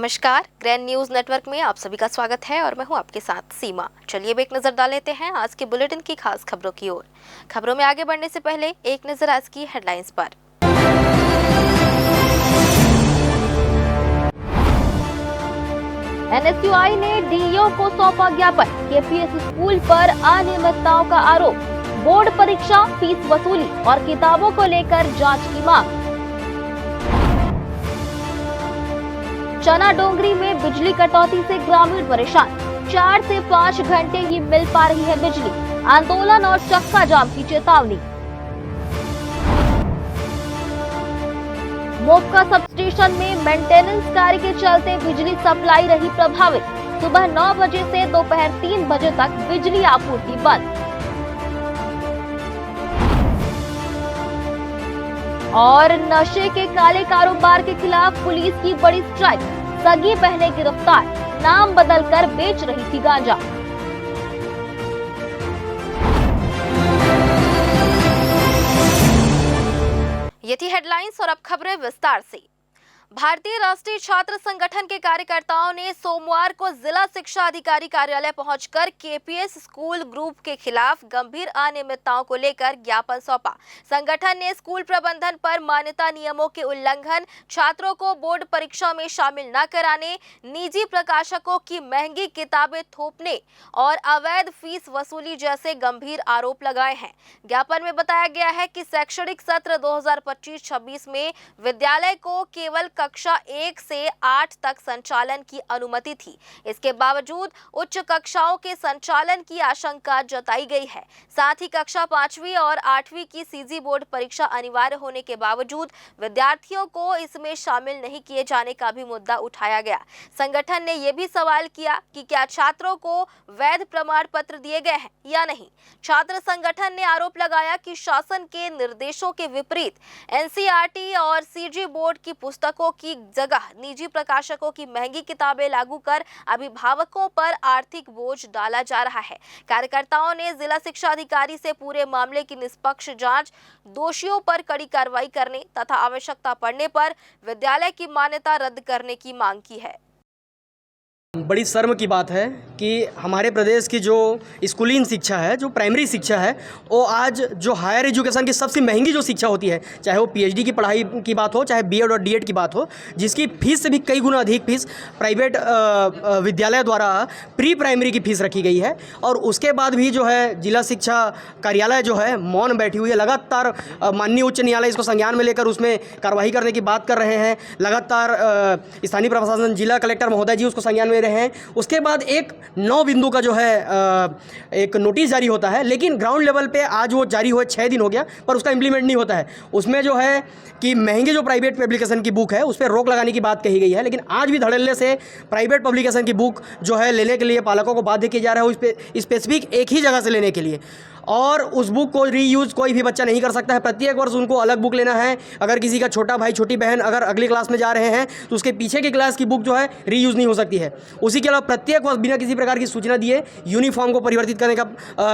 नमस्कार, grand news network में आप सभी का स्वागत है और मैं हूं आपके साथ सीमा। चलिए अब एक नजर डाल लेते हैं आज के बुलेटिन की खास खबरों की ओर। खबरों में आगे बढ़ने से पहले एक नजर आज की हेडलाइंस पर। एनएसयूआई ने डीईओ को सौंपा ज्ञापन, केपीएस स्कूल पर अनियमितताओं का आरोप, बोर्ड परीक्षा, फीस वसूली और किताबों को लेकर जांच की मांग। चना डोंगरी में बिजली कटौती से ग्रामीण परेशान, 4 से 5 घंटे ही मिल पा रही है बिजली, आंदोलन और चक्का जाम की चेतावनी। मोपका सब स्टेशन में मेंटेनेंस कार्य के चलते बिजली सप्लाई रही प्रभावित, सुबह 9 बजे से दोपहर 3 बजे तक बिजली आपूर्ति बंद। और नशे के काले कारोबार के खिलाफ पुलिस की बड़ी स्ट्राइक, सगी बहनें गिरफ्तार, नाम बदलकर बेच रही थी गांजा। ये थी हेडलाइंस और अब खबरें विस्तार से। भारतीय राष्ट्रीय छात्र संगठन के कार्यकर्ताओं ने सोमवार को जिला शिक्षा अधिकारी कार्यालय पहुंचकर केपीएस स्कूल ग्रुप के खिलाफ गंभीर अनियमितताओं को लेकर ज्ञापन सौंपा। संगठन ने स्कूल प्रबंधन पर मान्यता नियमों के उल्लंघन, छात्रों को बोर्ड परीक्षा में शामिल न कराने, निजी प्रकाशकों की महंगी किताबें थोपने और अवैध फीस वसूली जैसे गंभीर आरोप लगाए हैं। ज्ञापन में बताया गया है कि शैक्षणिक सत्र 2025-26 में विद्यालय को केवल कक्षा 1 से 8 तक संचालन की अनुमति थी। इसके बावजूद उच्च कक्षाओं के संचालन की आशंका जताई गई है। साथ ही कक्षा 5वीं और 8वीं की सीजी बोर्ड परीक्षा अनिवार्य होने के बावजूद विद्यार्थियों को इसमें शामिल नहीं किए जाने का भी मुद्दा उठाया गया। संगठन ने यह भी सवाल किया कि क्या छात्रों को वैध प्रमाण पत्र दिए गए हैं या नहीं। छात्र संगठन ने आरोप लगाया कि शासन के निर्देशों के विपरीत एनसीईआरटी और सीजी बोर्ड की पुस्तकों की जगह निजी प्रकाशकों की महंगी किताबें लागू कर अभिभावकों पर आर्थिक बोझ डाला जा रहा है। कार्यकर्ताओं ने जिला शिक्षा अधिकारी से पूरे मामले की निष्पक्ष जांच, दोषियों पर कड़ी कार्रवाई करने तथा आवश्यकता पड़ने पर विद्यालय की मान्यता रद्द करने की मांग की है। बड़ी शर्म की बात है कि हमारे प्रदेश की जो स्कूलिंग शिक्षा है, जो प्राइमरी शिक्षा है, वो आज जो हायर एजुकेशन की सबसे महंगी जो शिक्षा होती है, चाहे वो पीएचडी की पढ़ाई की बात हो, चाहे बीएड और डीएड की बात हो, जिसकी फीस से भी कई गुना अधिक फीस प्राइवेट विद्यालय द्वारा प्री प्राइमरी की फीस रखी गई है। और उसके बाद भी जो है जिला शिक्षा कार्यालय जो है मौन बैठी हुई है। लगातार माननीय उच्च न्यायालय इसको संज्ञान में लेकर उसमें कार्रवाई करने की बात कर रहे हैं। लगातार स्थानीय प्रशासन जिला कलेक्टर महोदय जी उसको संज्ञान में रहे हैं। उसके बाद एक 9 बिंदु का जो है एक नोटिस जारी होता है, लेकिन ग्राउंड लेवल पे आज वो जारी हुए 6 दिन हो गया पर उसका इंप्लीमेंट नहीं होता है। उसमें जो है कि महंगे जो प्राइवेट पब्लिकेशन की बुक है उस पर रोक लगाने की बात कही गई है, लेकिन आज भी धड़ल्ले से प्राइवेट पब्लिकेशन की बुक जो है लेने के लिए पालकों को बाध्य किया जा रहा है उस पर स्पेसिफिक एक ही जगह से लेने के लिए। और उस बुक को रीयूज़ कोई भी बच्चा नहीं कर सकता है। प्रत्येक वर्ष उनको अलग बुक लेना है। अगर किसी का छोटा भाई छोटी बहन अगर अगली क्लास में जा रहे हैं तो उसके पीछे की क्लास की बुक जो है रीयूज़ नहीं हो सकती है। उसी के अलावा प्रत्येक वर्ष बिना किसी प्रकार की सूचना दिए यूनिफॉर्म को परिवर्तित करने का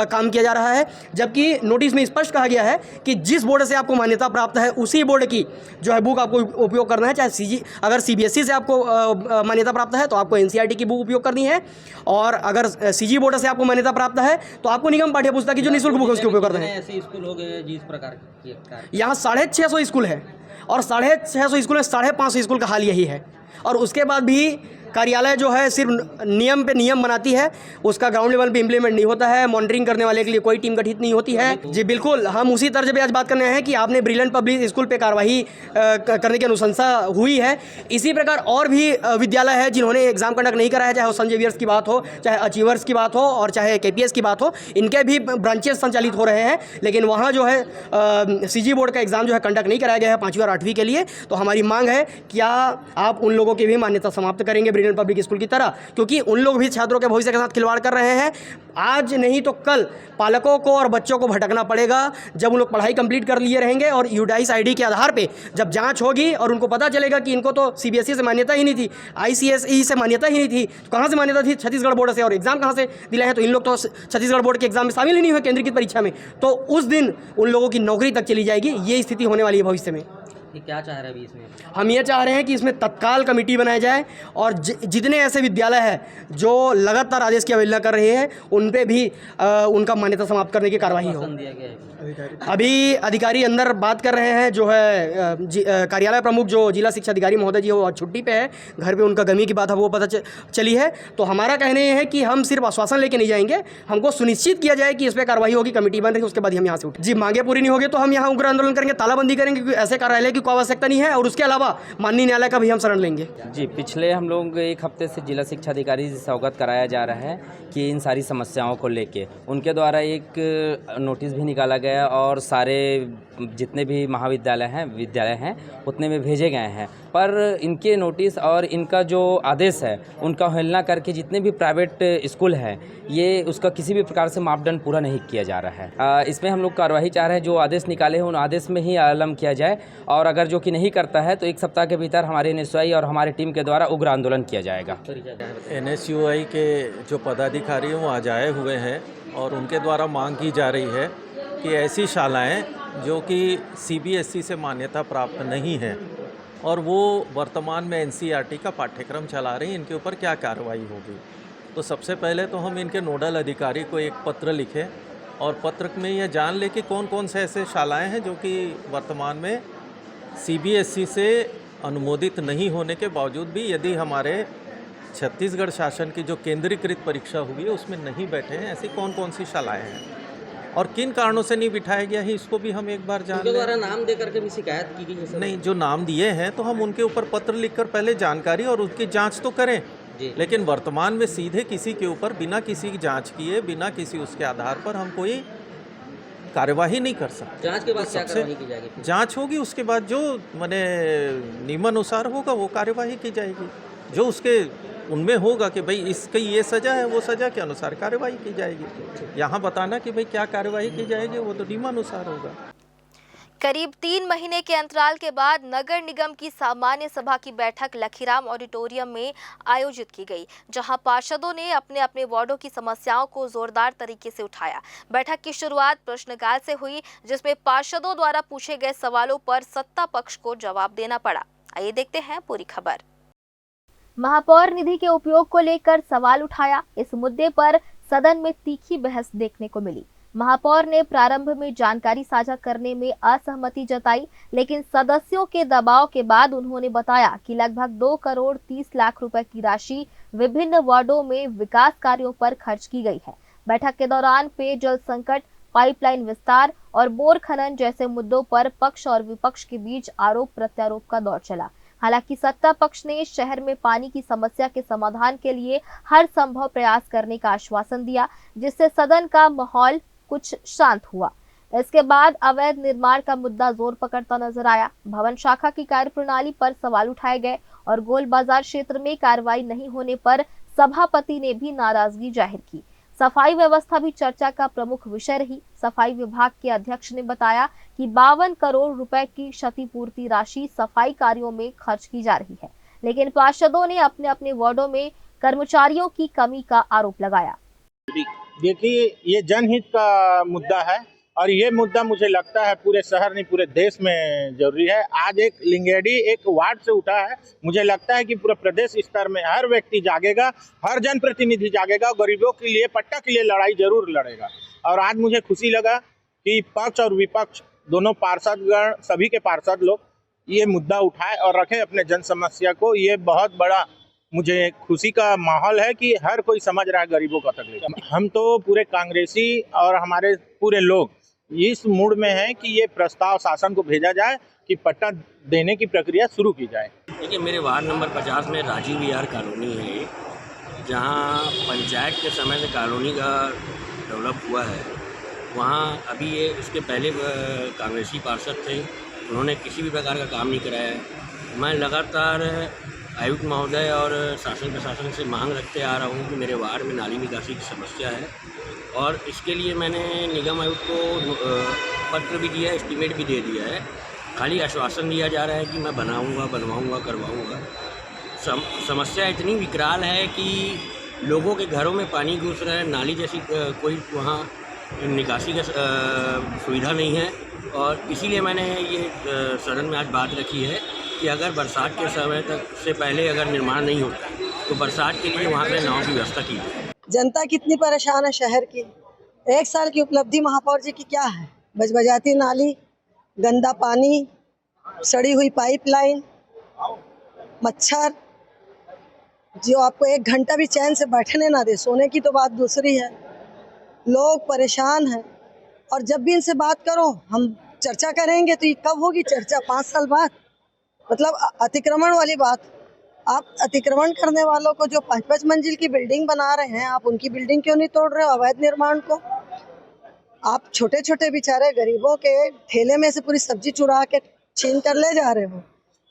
काम किया जा रहा है, जबकि नोटिस में स्पष्ट कहा गया है कि जिस बोर्ड से आपको मान्यता प्राप्त है उसी बोर्ड की जो है बुक आपको उपयोग करना है। चाहे अगर सीबीएसई से आपको मान्यता प्राप्त है तो आपको एनसीईआरटी की बुक उपयोग करनी है, और अगर सीजी बोर्ड से आपको मान्यता प्राप्त है तो आपको निगम पाठ्य पुस्तक की जो निःशुल्क बुक है उसके उपयोग करना है। ऐसे स्कूल हो गए जिस प्रकार के यहाँ 650 स्कूल है और 650 स्कूल में 550 स्कूल का हाल यही है। और उसके बाद भी कार्यालय जो है सिर्फ नियम पे नियम बनाती है, उसका ग्राउंड लेवल पे इंप्लीमेंट नहीं होता है। मॉनिटरिंग करने वाले के लिए कोई टीम गठित नहीं होती है। जी बिल्कुल, हम उसी तर्ज पे आज बात करने हैं कि आपने ब्रिलियंट पब्लिक स्कूल पे कार्रवाई करने की अनुशंसा हुई है। इसी प्रकार और भी विद्यालय है जिन्होंने एग्जाम कंडक्ट नहीं कराया, चाहे वो सेंट जेवियर्स की बात हो, चाहे अचीवर्स की बात हो और चाहे केपीएस की बात हो, इनके भी ब्रांचेस संचालित हो रहे हैं, लेकिन वहाँ जो है सीजी बोर्ड का एग्जाम जो है कंडक्ट नहीं कराया गया है 5वीं और 8वीं के लिए। तो हमारी मांग है क्या आप उन लोगों की भी मान्यता समाप्त करेंगे ब्रिलियंट पब्लिक स्कूल की तरह, क्योंकि उन लोग भी छात्रों के भविष्य के साथ खिलवाड़ कर रहे हैं। आज नहीं तो कल पालकों को और बच्चों को भटकना पड़ेगा जब उन लोग पढ़ाई कंप्लीट कर लिए रहेंगे और यूडाइस आईडी के आधार पे जब जांच होगी और उनको पता चलेगा कि इनको तो सीबीएसई से मान्यता ही नहीं थी, आईसीएसई से मान्यता ही नहीं थी, तो कहाँ से मान्यता थी? छत्तीसगढ़ बोर्ड से। और एग्जाम कहाँ से दिलाए हैं? तो इन लोग तो छत्तीसगढ़ बोर्ड के एग्जाम में शामिल ही नहीं हुए केंद्रीकृत परीक्षा में। तो उस दिन उन लोगों की नौकरी तक चली जाएगी। ये स्थिति होने वाली है भविष्य में। कि क्या चाह रहे हैं अभी इसमें? हम ये चाह रहे हैं कि इसमें तत्काल कमेटी बनाई जाए और जितने ऐसे विद्यालय हैं जो लगातार आदेश की अवहेलना कर रहे हैं उन पे भी उनका मान्यता समाप्त करने की कार्रवाई हो। आश्वासन दिया गया है? अभी अधिकारी अंदर बात कर रहे हैं, जो है कार्यालय प्रमुख जो जिला शिक्षा अधिकारी महोदय जी वो छुट्टी पे है, घर पे उनका गमी की बात है वो पता चली है। तो हमारा कहना ये है कि हम सिर्फ आश्वासन लेके नहीं जाएंगे, हमको सुनिश्चित किया जाए कि इस पर कार्रवाई होगी, कमेटी बन रही है, उसके बाद हम यहाँ से उठे। जी, मांगे पूरी नहीं होगी तो हम यहाँ उग्र आंदोलन करेंगे, तालाबंदी करेंगे, क्योंकि ऐसे कार्यालय की कोई आवश्यकता नहीं है। और उसके अलावा माननीय न्यायालय का भी हम शरण लेंगे। जी, पिछले हम लोग एक हफ्ते से जिला शिक्षा अधिकारी से अवगत कराया जा रहा है कि इन सारी समस्याओं को लेके उनके द्वारा एक नोटिस भी निकाला गया और सारे जितने भी महाविद्यालय हैं उतने में भेजे गए हैं। पर इनके नोटिस और इनका जो आदेश है उनका अवहेलना करके जितने भी प्राइवेट स्कूल हैं ये उसका किसी भी प्रकार से मापदंड पूरा नहीं किया जा रहा है। इसमें हम लोग कार्रवाई चाह रहे हैं, जो आदेश निकाले हैं उन आदेश में ही आलम किया जाए, और अगर जो कि नहीं करता है तो 1 सप्ताह के भीतर हमारे NSUI और हमारी टीम के द्वारा उग्र आंदोलन किया जाएगा। NSUI के जो पदाधिकारी हैं वो आज आए हुए हैं और उनके द्वारा मांग की जा रही है कि ऐसी शालाएं जो कि CBSE से मान्यता प्राप्त नहीं है और वो वर्तमान में NCERT का पाठ्यक्रम चला रही हैं, इनके ऊपर क्या कार्रवाई होगी। तो सबसे पहले तो हम इनके नोडल अधिकारी को एक पत्र लिखें और पत्र में यह जान लें कि कौन कौन से ऐसे शालाएं हैं जो कि वर्तमान में CBSE से अनुमोदित नहीं होने के बावजूद भी यदि हमारे छत्तीसगढ़ शासन की जो केंद्रीकृत परीक्षा हुई है उसमें नहीं बैठे हैं, ऐसी कौन कौन सी शालाएं हैं और किन कारणों से नहीं बिठाया गया है, इसको भी हम एक बार जान उनके लें। द्वारा नाम दे करके भी शिकायत की गई है? नहीं, जो नाम दिए हैं तो हम उनके ऊपर पत्र लिखकर पहले जानकारी और उसकी जांच तो करें जी। लेकिन वर्तमान में सीधे किसी के ऊपर बिना किसी की जांच किए, बिना किसी उसके आधार पर हम कोई कार्यवाही नहीं कर सकते। जांच के बाद तो क्या सबसे कार्रवाई की जाएगी? जांच होगी, उसके बाद जो माने नियमानुसार होगा वो कार्यवाही की जाएगी। जो उसके उनमें होगा कि भाई इसकी ये सज़ा है, वो सज़ा के अनुसार कार्यवाही की जाएगी। यहाँ बताना कि भाई क्या कार्यवाही की जाएगी वो तो नियमानुसार होगा। करीब 3 महीने के अंतराल के बाद नगर निगम की सामान्य सभा की बैठक लखीराम ऑडिटोरियम में आयोजित की गई, जहां पार्षदों ने अपने अपने वार्डों की समस्याओं को जोरदार तरीके से उठाया। बैठक की शुरुआत प्रश्नकाल से हुई, जिसमें पार्षदों द्वारा पूछे गए सवालों पर सत्ता पक्ष को जवाब देना पड़ा। आइए देखते हैं पूरी खबर। महापौर निधि के उपयोग को लेकर सवाल उठाया। इस मुद्दे पर सदन में तीखी बहस देखने को मिली। महापौर ने प्रारंभ में जानकारी साझा करने में असहमति जताई, लेकिन सदस्यों के दबाव के बाद उन्होंने बताया कि लगभग 2 करोड़ 30 लाख रुपए की राशि विभिन्न वार्डों में विकास कार्यों पर खर्च की गई है। बैठक के दौरान पेयजल संकट, पाइपलाइन विस्तार और बोर खनन जैसे मुद्दों पर पक्ष और विपक्ष के बीच आरोप प्रत्यारोप का दौर चला। हालांकि सत्ता पक्ष ने शहर में पानी की समस्या के समाधान के लिए हर संभव प्रयास करने का आश्वासन दिया, जिससे सदन का माहौल कुछ शांत हुआ। इसके बाद अवैध निर्माण का मुद्दा जोर पकड़ता नजर आया। भवन शाखा की कार्यप्रणाली पर सवाल उठाए गए और गोल बाजार क्षेत्र में कार्रवाई नहीं होने पर सभापति ने भी नाराजगी जाहिर की। सफाई व्यवस्था भी चर्चा का प्रमुख विषय रही। सफाई विभाग के अध्यक्ष ने बताया कि 52 करोड़ रुपए की क्षतिपूर्ति राशि सफाई कार्यों में खर्च की जा रही है, लेकिन पार्षदों ने अपने अपने वार्डों में कर्मचारियों की कमी का आरोप लगाया। देखिए, ये जनहित का मुद्दा है और ये मुद्दा मुझे लगता है पूरे शहर नहीं पूरे देश में जरूरी है। आज एक लिंगेडी एक वार्ड से उठा है, मुझे लगता है कि पूरे प्रदेश स्तर में हर व्यक्ति जागेगा, हर जनप्रतिनिधि जागेगा, गरीबों के लिए पट्टा के लिए लड़ाई जरूर लड़ेगा। और आज मुझे खुशी लगा कि पक्ष और विपक्ष दोनों पार्षदगण, सभी के पार्षद लोग ये मुद्दा उठाए और रखे अपने जन समस्या को। ये बहुत बड़ा मुझे खुशी का माहौल है कि हर कोई समझ रहा है गरीबों का तकलीफ। हम तो पूरे कांग्रेसी और हमारे पूरे लोग इस मूड में हैं कि ये प्रस्ताव शासन को भेजा जाए कि पट्टा देने की प्रक्रिया शुरू की जाए। देखिए, मेरे वार्ड नंबर 50 में राजीव विहार कॉलोनी है, जहाँ पंचायत के समय से कॉलोनी का डेवलप हुआ है। वहाँ अभी ये इसके पहले कांग्रेसी पार्षद थे, उन्होंने किसी भी प्रकार का काम नहीं कराया है। मैं लगातार आयुक्त महोदय और शासन प्रशासन से मांग रखते आ रहा हूँ कि मेरे वार्ड में नाली निकासी की समस्या है और इसके लिए मैंने निगम आयुक्त को पत्र भी दिया है, एस्टीमेट भी दे दिया है। खाली आश्वासन दिया जा रहा है कि मैं बनाऊंगा, बनवाऊंगा, करवाऊंगा। समस्या इतनी विकराल है कि लोगों के घरों में पानी घुस रहा है, नाली जैसी कोई वहाँ निकासी का सुविधा नहीं है। और इसीलिए मैंने ये सदन में आज बात रखी है कि अगर बरसात के समय तक से पहले अगर निर्माण नहीं होता तो बरसात के लिए वहाँ पे नाव की व्यवस्था की जाए। जनता कितनी परेशान है शहर की। 1 साल की उपलब्धि महापौर जी की क्या है? बजबजाती नाली, गंदा पानी, सड़ी हुई पाइपलाइन, मच्छर जो आपको 1 घंटा भी चैन से बैठने ना दे। सोने की तो बात दूसरी है। लोग परेशान हैं और जब भी इनसे बात करो हम चर्चा करेंगे तो ये कब होगी चर्चा? 5 साल बाद। मतलब अतिक्रमण वाली बात। आप अतिक्रमण करने वालों को जो 5-5 मंजिल की बिल्डिंग बना रहे हैं, आप उनकी बिल्डिंग क्यों नहीं तोड़ रहे हो? अवैध निर्माण को आप छोटे छोटे बेचारे गरीबों के ठेले में से पूरी सब्जी चुरा के छीन कर ले जा रहे हो।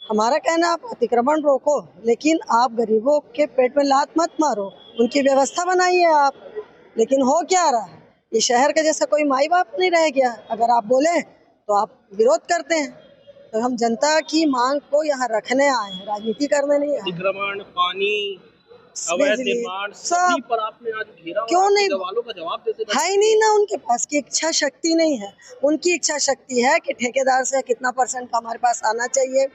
हमारा कहना आप अतिक्रमण रोको, लेकिन आप गरीबों के पेट में लात मत मारो, उनकी व्यवस्था बनाइए आप। लेकिन हो क्या रहा है? ये शहर का जैसा कोई माई बाप नहीं रह गया। अगर आप बोले तो आप विरोध करते हैं। तो हम जनता की मांग को यहाँ रखने आए हैं, राजनीति करने नहीं आए। अतिक्रमण, पानी, अवैध निर्माण सब पर आपने आज घेराव क्यों नहीं सवालों का जवाब देते है ही नहीं ना। उनके पास की इच्छा शक्ति नहीं है। उनकी इच्छा शक्ति है कि ठेकेदार से कितना % हमारे पास आना चाहिए,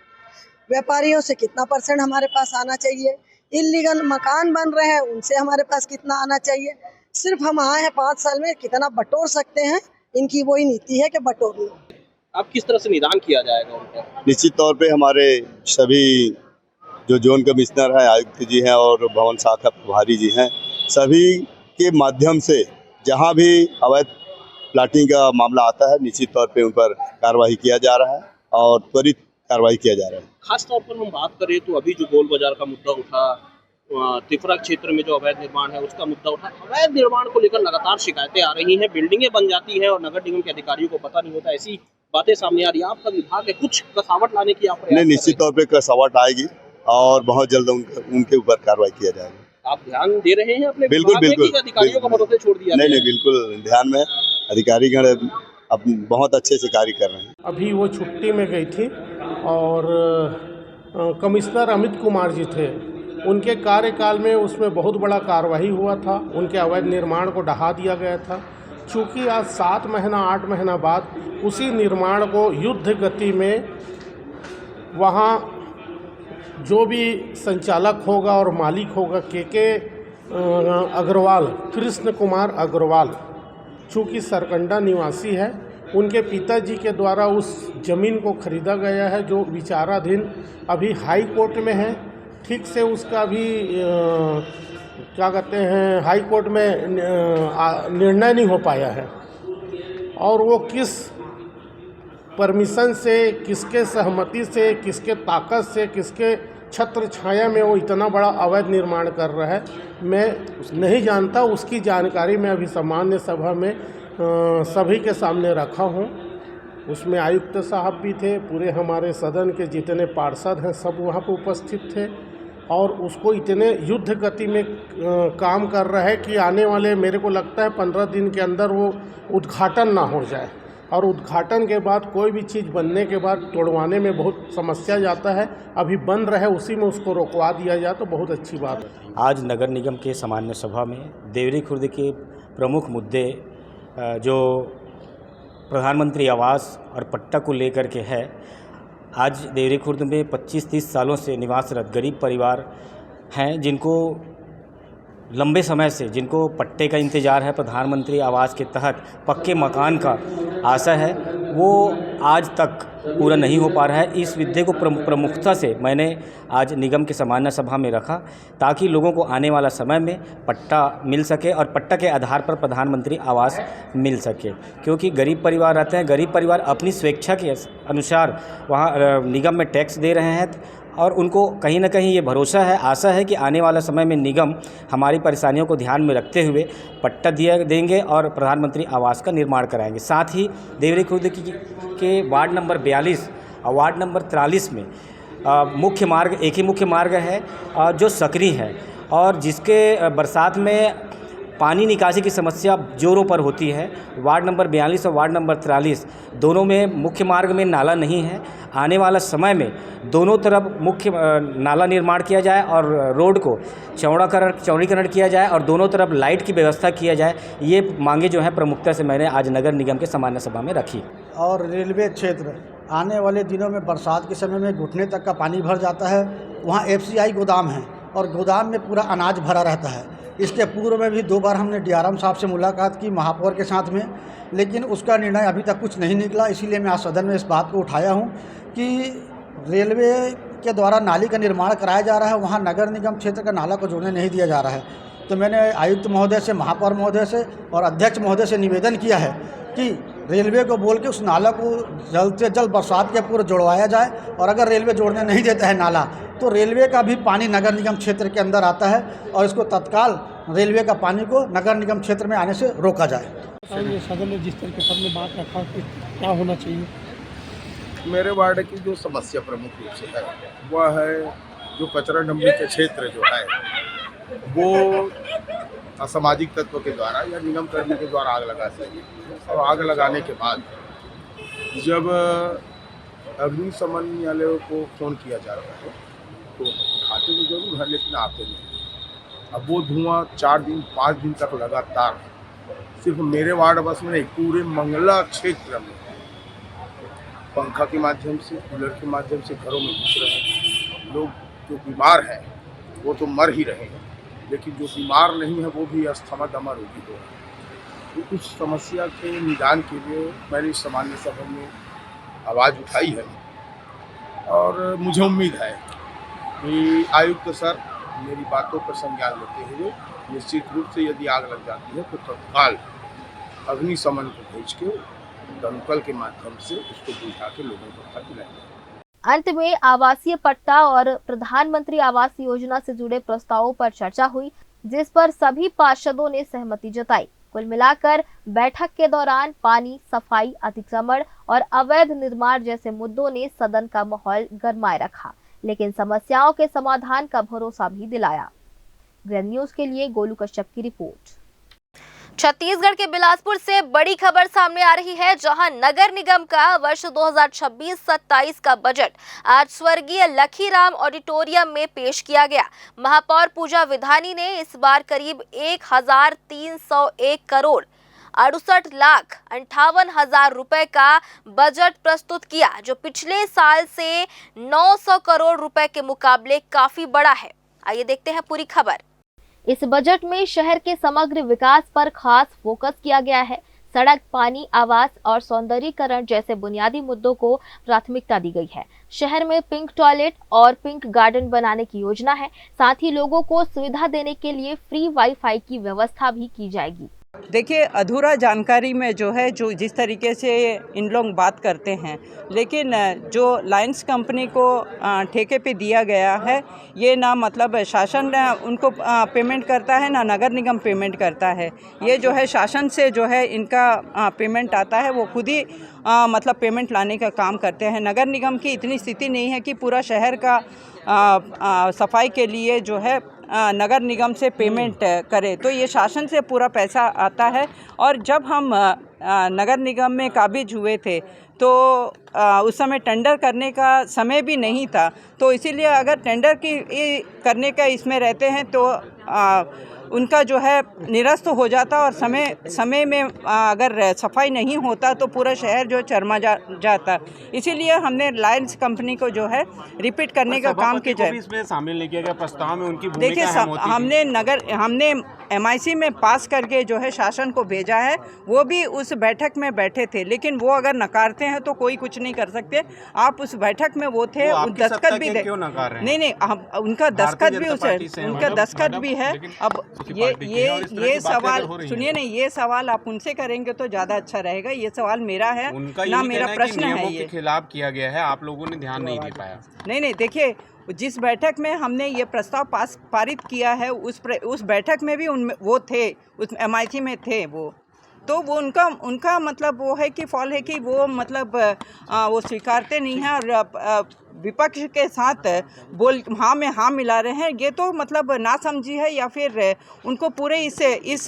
व्यापारियों से कितना % हमारे पास आना चाहिए, इल्लीगल मकान बन रहे हैं उनसे हमारे पास कितना आना चाहिए। सिर्फ हम आए हैं 5 साल में कितना बटोर सकते हैं, इनकी वही नीति है कि बटोर लो। आप किस तरह से निदान किया जाएगा उनका? निश्चित तौर पे हमारे सभी जो जोन कमिश्नर हैं, आयुक्त जी हैं और भवन शाखा प्रभारी जी हैं, सभी के माध्यम से जहां भी अवैध प्लाटिंग का मामला आता है निश्चित तौर पे उन पर कार्रवाई किया जा रहा है और त्वरित कार्रवाई किया जा रहा है। खास तौर पर हम बात करें तो अभी जो गोल बाजार का मुद्दा उठा, त्रिपुरा क्षेत्र में जो अवैध निर्माण है उसका मुद्दा उठा। अवैध निर्माण को लेकर लगातार शिकायतें आ रही हैं, बिल्डिंगें बन जाती है और नगर निगम के अधिकारियों को पता नहीं होता। ऐसी बातें सामने आ रही है। आपका विभाग है, कुछ कसावट लाने की आप नहीं, निश्चित तौर पे कसावट आएगी और बहुत जल्द उनके ऊपर कार्रवाई किया जाएगा। आप ध्यान दे रहे हैं अपने बिल्कुल विभाग में बिल्कुल कि अधिकारियों को भरोसे छोड़ दिया? नहीं, बिल्कुल ध्यान में। अधिकारीगण अब बहुत अच्छे से कार्य कर रहे हैं। अभी वो छुट्टी में गई थी और कमिश्नर अमित कुमार जी थे, उनके कार्यकाल में उसमें बहुत बड़ा कार्रवाई हुआ था। उनके अवैध निर्माण को ढहा दिया गया था। चूँकि आज 7 महीना 8 महीना बाद उसी निर्माण को युद्ध गति में वहाँ जो भी संचालक होगा और मालिक होगा के अग्रवाल, कृष्ण कुमार अग्रवाल, चूँकि सरकंडा निवासी है, उनके पिताजी के द्वारा उस ज़मीन को खरीदा गया है जो विचाराधीन अभी हाई कोर्ट में है। ठीक से उसका अभी क्या कहते हैं, हाई कोर्ट में निर्णय नहीं हो पाया है और वो किस परमिशन से, किसके सहमति से, किसके ताकत से, किसके छत्र छाया में वो इतना बड़ा अवैध निर्माण कर रहा है, मैं नहीं जानता। उसकी जानकारी मैं अभी सामान्य सभा में सभी के सामने रखा हूँ। उसमें आयुक्त साहब भी थे, पूरे हमारे सदन के जितने पार्षद हैं सब वहाँ पर उपस्थित थे और उसको इतने युद्ध गति में काम कर रहा है कि आने वाले, मेरे को लगता है 15 दिन के अंदर वो उद्घाटन ना हो जाए और उद्घाटन के बाद कोई भी चीज़ बनने के बाद तोड़वाने में बहुत समस्या जाता है। अभी बन रहा है उसी में उसको रोकवा दिया जाए तो बहुत अच्छी बात है। आज नगर निगम के सामान्य सभा में देवरी खुर्द के प्रमुख मुद्दे जो प्रधानमंत्री आवास और पट्टा को लेकर के है। आज देवरी खुर्द में 25-30 सालों से निवासरत गरीब परिवार हैं जिनको लंबे समय से, जिनको पट्टे का इंतज़ार है, प्रधानमंत्री आवास के तहत पक्के मकान का आशा है, वो आज तक पूरा नहीं हो पा रहा है। इस मुद्दे को प्रमुखता से मैंने आज निगम के सामान्य सभा में रखा ताकि लोगों को आने वाला समय में पट्टा मिल सके और पट्टा के आधार पर प्रधानमंत्री आवास मिल सके, क्योंकि गरीब परिवार रहते हैं। गरीब परिवार अपनी स्वेच्छा के अनुसार वहाँ निगम में टैक्स दे रहे हैं और उनको कहीं ना कहीं ये भरोसा है, आशा है कि आने वाला समय में निगम हमारी परेशानियों को ध्यान में रखते हुए पट्टा देंगे और प्रधानमंत्री आवास का निर्माण कराएंगे। साथ ही देवरी खुर्द के वार्ड नंबर 42 और वार्ड नंबर 43 में मुख्य मार्ग, एक ही मुख्य मार्ग है जो सक्रिय है और जिसके बरसात में पानी निकासी की समस्या जोरों पर होती है। वार्ड नंबर 42 और वार्ड नंबर 43 दोनों में मुख्य मार्ग में नाला नहीं है। आने वाला समय में दोनों तरफ मुख्य नाला निर्माण किया जाए और रोड को चौड़ीकरण किया जाए और दोनों तरफ लाइट की व्यवस्था किया जाए। ये मांगे जो हैं प्रमुखता से मैंने आज नगर निगम के सामान्य सभा में रखी। और रेलवे क्षेत्र आने वाले दिनों में बरसात के समय में घुटने तक का पानी भर जाता है। वहाँ FCI गोदाम है और गोदाम में पूरा अनाज भरा रहता है। इसके पूर्व में भी 2 बार हमने DRM साहब से मुलाकात की महापौर के साथ में, लेकिन उसका निर्णय अभी तक कुछ नहीं निकला। इसीलिए मैं आज सदन में इस बात को उठाया हूँ कि रेलवे के द्वारा नाली का निर्माण कराया जा रहा है, वहाँ नगर निगम क्षेत्र का नाला को जोड़ने नहीं दिया जा रहा है। तो मैंने आयुक्त महोदय से, महापौर महोदय से और अध्यक्ष महोदय से निवेदन किया है कि रेलवे को बोल के उस नाला को जल्द से जल्द बरसात के पूर्व जोड़वाया जाए, और अगर रेलवे जोड़ने नहीं देता है नाला तो रेलवे का भी पानी नगर निगम क्षेत्र के अंदर आता है और इसको तत्काल रेलवे का पानी को नगर निगम क्षेत्र में आने से रोका जाए। सदन में जिस तरीके से हमने बात रखा कि क्या होना चाहिए, मेरे वार्ड की जो समस्या प्रमुख रूप से है वह है जो कचरा डंपी के क्षेत्र जो है वो असामाजिक तत्व के द्वारा या निगम कर्मी के द्वारा आग लगा सके, और आग लगाने के बाद जब अग्निशमन न्यायालय को फ़ोन किया जा रहा है तो उठाते तो जरूर है लेकिन आते नहीं। अब वो धुआं 4 दिन 5 दिन तक लगातार सिर्फ मेरे वार्ड बस में नहीं, पूरे मंगला क्षेत्र में पंखा के माध्यम से, कूलर के माध्यम से घरों में घुस रहे हैं। लोग जो बीमार हैं वो तो मर ही रहे हैं, लेकिन जो बीमार नहीं है वो भी अस्थमा दमा रोगी हो रहे हैं। तो उस समस्या के निदान के लिए मैंने सामान्य सभा में आवाज़ उठाई है, और मुझे उम्मीद है कि आयुक्त सर मेरी बातों पर संज्ञान लेते हुए निश्चित रूप से यदि आग लग जाती है तो तत्काल अग्निशमन को भेज के दमकल के माध्यम से उसको बुझा के लोगों को खाना दिलाएंगे। अंत में आवासीय पट्टा और प्रधानमंत्री आवास योजना से जुड़े प्रस्तावों पर चर्चा हुई, जिस पर सभी पार्षदों ने सहमति जताई। कुल मिलाकर बैठक के दौरान पानी, सफाई, अतिक्रमण और अवैध निर्माण जैसे मुद्दों ने सदन का माहौल गरमाए रखा, लेकिन समस्याओं के समाधान का भरोसा भी दिलाया। ग्रैंड न्यूज के लिए गोलू कश्यप की रिपोर्ट। छत्तीसगढ़ के बिलासपुर से बड़ी खबर सामने आ रही है, जहां नगर निगम का वर्ष 2026-27 का बजट आज स्वर्गीय लखीराम ऑडिटोरियम में पेश किया गया। महापौर पूजा विधानी ने इस बार करीब 1301 करोड़ 68,58,000 रुपए का बजट प्रस्तुत किया, जो पिछले साल से 900 करोड़ रुपए के मुकाबले काफी बड़ा है। आइए देखते हैं पूरी खबर। इस बजट में शहर के समग्र विकास पर खास फोकस किया गया है। सड़क, पानी, आवास और सौंदर्यीकरण जैसे बुनियादी मुद्दों को प्राथमिकता दी गई है। शहर में पिंक टॉयलेट और पिंक गार्डन बनाने की योजना है। साथ ही लोगों को सुविधा देने के लिए फ्री वाईफाई की व्यवस्था भी की जाएगी। देखिए, अधूरा जानकारी में जो है, जो जिस तरीके से इन लोग बात करते हैं, लेकिन जो लाइन्स कंपनी को ठेके पे दिया गया है, ये ना मतलब शासन उनको पेमेंट करता है, ना नगर निगम पेमेंट करता है। ये जो है शासन से जो है इनका पेमेंट आता है, वो खुद ही मतलब पेमेंट लाने का काम करते हैं। नगर निगम की इतनी स्थिति नहीं है कि पूरा शहर का सफाई के लिए जो है नगर निगम से पेमेंट करे, तो ये शासन से पूरा पैसा आता है। और जब हम नगर निगम में काबिज हुए थे तो उस समय टेंडर करने का समय भी नहीं था, तो इसीलिए अगर टेंडर की करने का इसमें रहते हैं तो उनका जो है निरस्त हो जाता, और समय में अगर सफाई नहीं होता तो पूरा शहर जो चरमा जाता। इसीलिए हमने लायंस कंपनी को जो है रिपीट करने का काम किया। इसमें शामिल नहीं किया गया प्रस्ताव में, उनकी भूमिका अहम होती देखिए, हमने MIC में पास करके जो है शासन को भेजा है, वो भी उस बैठक में बैठे थे, लेकिन वो अगर नकारते हैं तो कोई कुछ नहीं कर सकते। आप उस बैठक में वो थे, दस्तखत भी क्यों नकार रहे हैं? नहीं, उनका दस्तखत भी उनका दस्तखत भी है। अब ये सवाल सुनिए नहीं, ये सवाल आप उनसे करेंगे तो ज़्यादा अच्छा रहेगा। ये सवाल मेरा है ना, मेरा प्रश्न है। ये खिलाफ किया गया है, आप लोगों ने ध्यान नहीं दे पाया। नहीं, देखिए, जिस बैठक में हमने ये प्रस्ताव पारित किया है, उस बैठक में भी वो थे, उस MIC में थे वो, तो वो उनका मतलब वो है कि फॉल है कि वो मतलब वो स्वीकारते नहीं हैं और विपक्ष के साथ हाँ में हाँ मिला रहे हैं। ये तो मतलब नासमझी है, या फिर उनको पूरे इस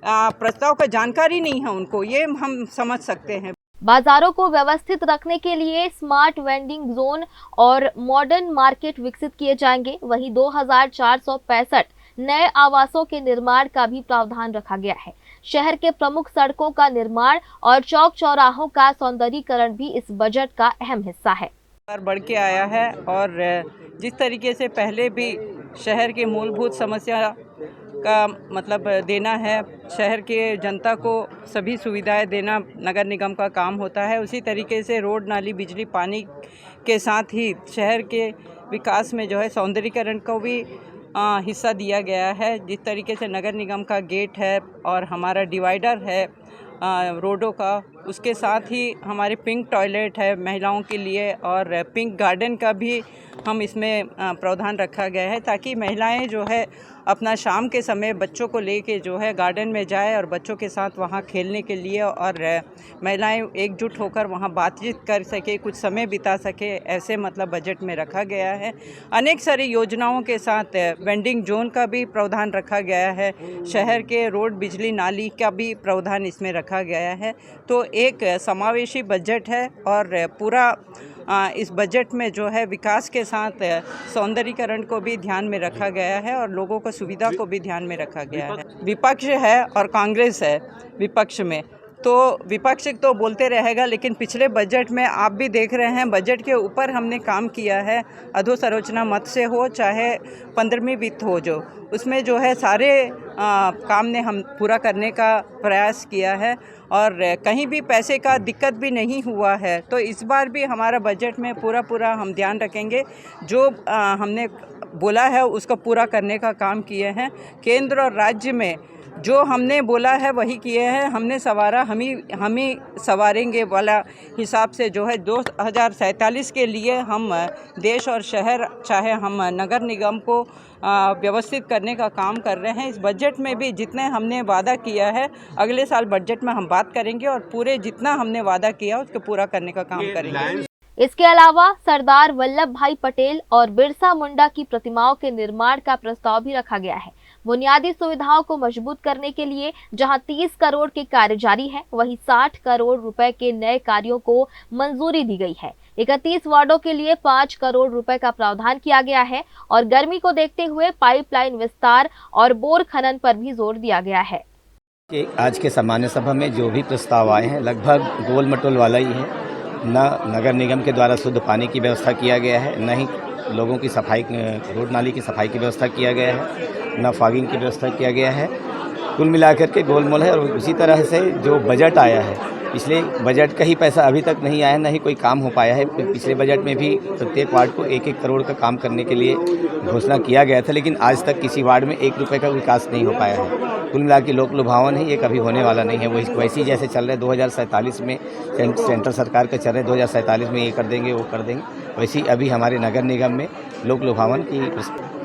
प्रस्ताव का जानकारी नहीं है उनको, ये हम समझ सकते हैं। बाजारों को व्यवस्थित रखने के लिए स्मार्ट वेंडिंग जोन और मॉडर्न मार्केट विकसित किए जाएंगे। वहीं 2465 नए आवासों के निर्माण का भी प्रावधान रखा गया है। शहर के प्रमुख सड़कों का निर्माण और चौक चौराहों का सौंदर्यीकरण भी इस बजट का अहम हिस्सा है। बढ़ के आया है और जिस तरीके से पहले भी शहर की मूलभूत समस्या का मतलब देना है, शहर के जनता को सभी सुविधाएं देना नगर निगम का काम होता है, उसी तरीके से रोड, नाली, बिजली, पानी के साथ ही शहर के विकास में जो है सौंदर्यीकरण को भी हिस्सा दिया गया है। जिस तरीके से नगर निगम का गेट है और हमारा डिवाइडर है रोडों का, उसके साथ ही हमारे पिंक टॉयलेट है महिलाओं के लिए और पिंक गार्डन का भी हम इसमें प्रावधान रखा गया है ताकि महिलाएं जो है अपना शाम के समय बच्चों को लेके जो है गार्डन में जाए और बच्चों के साथ वहां खेलने के लिए और महिलाएं एकजुट होकर वहां बातचीत कर सके, कुछ समय बिता सके, ऐसे मतलब बजट में रखा गया है। अनेक सारी योजनाओं के साथ वेंडिंग जोन का भी प्रावधान रखा गया है, शहर के रोड, बिजली, नाली का भी प्रावधान इसमें रखा गया है। तो एक समावेशी बजट है और पूरा इस बजट में जो है विकास के साथ सौंदर्यीकरण को भी ध्यान में रखा गया है और लोगों को सुविधा को भी ध्यान में रखा गया है। विपक्ष है और कांग्रेस है विपक्ष में, तो विपक्ष तो बोलते रहेगा, लेकिन पिछले बजट में आप भी देख रहे हैं बजट के ऊपर हमने काम किया है। अधोसंरचना मद से हो चाहे 15वीं वित्त हो, जो उसमें जो है सारे काम ने हम पूरा करने का प्रयास किया है और कहीं भी पैसे का दिक्कत भी नहीं हुआ है। तो इस बार भी हमारा बजट में पूरा हम ध्यान रखेंगे, जो हमने बोला है उसको पूरा करने का काम किए हैं। केंद्र और राज्य में जो हमने बोला है वही किए हैं, हमने सवारा हम ही सवारेंगे वाला हिसाब से जो है 2047 के लिए हम देश और शहर चाहे हम नगर निगम को व्यवस्थित करने का काम कर रहे हैं। इस बजट में भी जितने हमने वादा किया है अगले साल बजट में हम बात करेंगे और पूरे जितना हमने वादा किया उसको पूरा करने का काम करेंगे। इसके अलावा सरदार वल्लभ भाई पटेल और बिरसा मुंडा की प्रतिमाओं के निर्माण का प्रस्ताव भी रखा गया है। बुनियादी सुविधाओं को मजबूत करने के लिए जहां 30 करोड़ के कार्य जारी है, वहीं 60 करोड़ रुपए के नए कार्यों को मंजूरी दी गई है। 31 वार्डों के लिए 5 करोड़ रुपए का प्रावधान किया गया है और गर्मी को देखते हुए पाइपलाइन विस्तार और बोर खनन पर भी जोर दिया गया है। आज के सामान्य सभा में जो भी प्रस्ताव आए हैं लगभग गोल मटोल वाला ही है। न नगर निगम के द्वारा शुद्ध पानी की व्यवस्था किया गया है, न ही लोगों की सफाई, रोड नाली की सफाई की व्यवस्था किया गया है, न फॉगिंग की व्यवस्था किया गया है। कुल मिलाकर के गोलमोल है। और उसी तरह से जो बजट आया है, पिछले बजट का ही पैसा अभी तक नहीं आया, न ही कोई काम हो पाया है। पिछले बजट में भी प्रत्येक वार्ड को 1-1 करोड़ का काम करने के लिए घोषणा किया गया था, लेकिन आज तक किसी वार्ड में 1 रुपये का विकास नहीं हो पाया है। कुल मिला के लोक लुभावन है, ये कभी होने वाला नहीं है। वो वैसे ही जैसे चल रहे 2047 में सेंट्रल सरकार के चल रहे 2047 में ये कर देंगे वो कर देंगे, वैसे ही अभी हमारे नगर निगम में लोक लुभावन की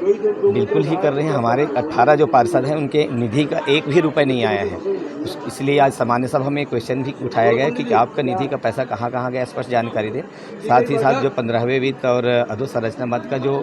बिल्कुल ही कर रहे हैं। हमारे 18 जो पार्षद हैं उनके निधि का 1 भी रुपये नहीं आया है। इसलिए आज सामान्य सभा में क्वेश्चन भी उठाया गया कि आपका निधि का पैसा कहाँ गया, स्पष्ट जानकारी दें। साथ ही साथ जो 15वें वित्त और अधोसंरचना मद का जो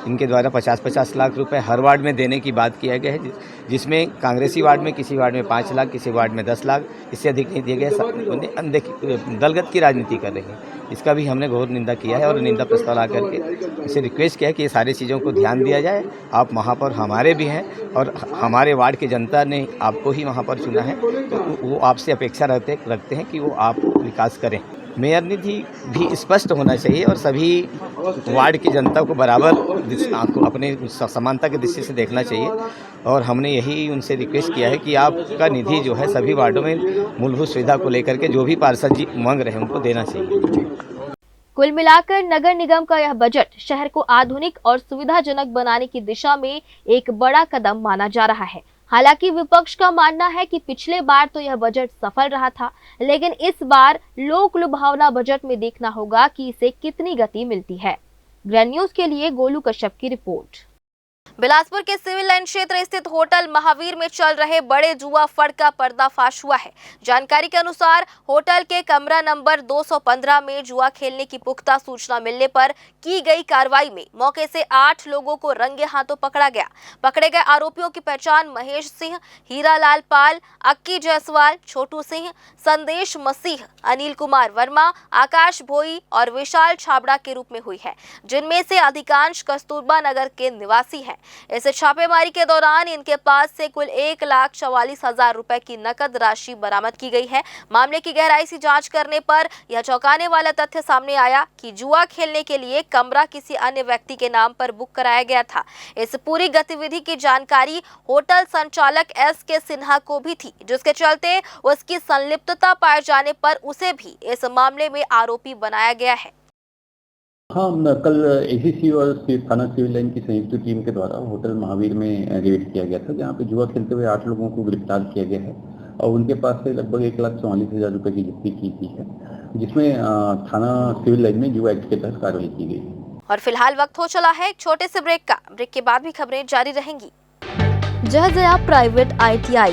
इनके द्वारा 50-50 लाख रुपए हर वार्ड में देने की बात किया गया है, जिसमें कांग्रेसी वार्ड में किसी वार्ड में 5 लाख, किसी वार्ड में 10 लाख, इससे अधिक नहीं दिए गए। दलगत की राजनीति कर रही है, इसका भी हमने घोर निंदा किया है और निंदा प्रस्ताव ला करके इसे रिक्वेस्ट किया है कि ये सारी चीज़ों को ध्यान दिया जाए। आप महापौर हमारे भी हैं और हमारे वार्ड की जनता ने आपको ही महापौर चुना है, तो वो आपसे अपेक्षा रखते हैं कि वो आप विकास करें। मेयर निधि भी स्पष्ट होना चाहिए और सभी वार्ड की जनता को बराबर अपने समानता की दृष्टि से देखना चाहिए। और हमने यही उनसे रिक्वेस्ट किया है कि आपका निधि जो है सभी वार्डों में मूलभूत सुविधा को लेकर के जो भी पार्षद जी मांग रहे हैं उनको देना चाहिए। कुल मिलाकर नगर निगम का यह बजट शहर को आधुनिक और सुविधाजनक बनाने की दिशा में एक बड़ा कदम माना जा रहा है। हालांकि विपक्ष का मानना है कि पिछले बार तो यह बजट सफल रहा था, लेकिन इस बार लोक लुभावना बजट में देखना होगा कि इसे कितनी गति मिलती है। ग्रैंड न्यूज के लिए गोलू कश्यप की रिपोर्ट। बिलासपुर के सिविल लाइन क्षेत्र स्थित होटल महावीर में चल रहे बड़े जुआ फंड का पर्दाफाश हुआ है। जानकारी के अनुसार होटल के कमरा नंबर 215 में जुआ खेलने की पुख्ता सूचना मिलने पर की गई कार्रवाई में मौके से 8 लोगों को रंगे हाथों पकड़ा गया। पकड़े गए आरोपियों की पहचान महेश सिंह, हीरालाल पाल, अक्की जायसवाल, छोटू सिंह, संदेश मसीह, अनिल कुमार वर्मा, आकाश भोई और विशाल छाबड़ा के रूप में हुई है, जिनमें से अधिकांश कस्तूरबा नगर के निवासी हैं। इस छापेमारी के दौरान इनके पास से कुल 1,44,000 रुपए की नकद राशि बरामद की गई है। मामले की गहराई से जांच करने पर यह चौंकाने वाला तथ्य सामने आया कि जुआ खेलने के लिए कमरा किसी अन्य व्यक्ति के नाम पर बुक कराया गया था। इस पूरी गतिविधि की जानकारी होटल संचालक S.K. सिन्हा को भी थी, जिसके चलते उसकी संलिप्तता पाए जाने पर उसे भी इस मामले में आरोपी बनाया गया है। हाँ, कल ACC और थाना सिविल लाइन की संयुक्त टीम के द्वारा होटल महावीर में रेड किया गया था, जहाँ पे जुआ खेलते हुए 8 लोगों को गिरफ्तार किया गया है और उनके पास से लगभग 1,44,000 रुपए की जब्ती की गई है, जिसमें थाना सिविल लाइन में जुआ एक्ट के तहत कार्रवाई की गई। और फिलहाल वक्त हो चला है एक छोटे से ब्रेक का। ब्रेक के बाद भी खबरें जारी रहेंगी। जहजया प्राइवेट ITI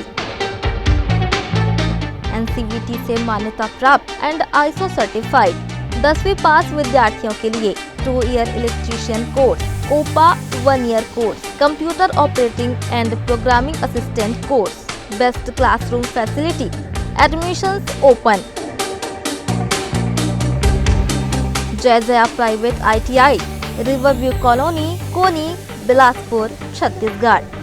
NCVT से मान्यता प्राप्त एंड ISO सर्टिफाइड 10वीं पास विद्यार्थियों के लिए 2 year electrician course, OPA 1 year course, computer operating and programming assistant course, best classroom facility, admissions open. जहजया private ITI, Riverview colony, Koni, Bilaspur, Chhattisgarh.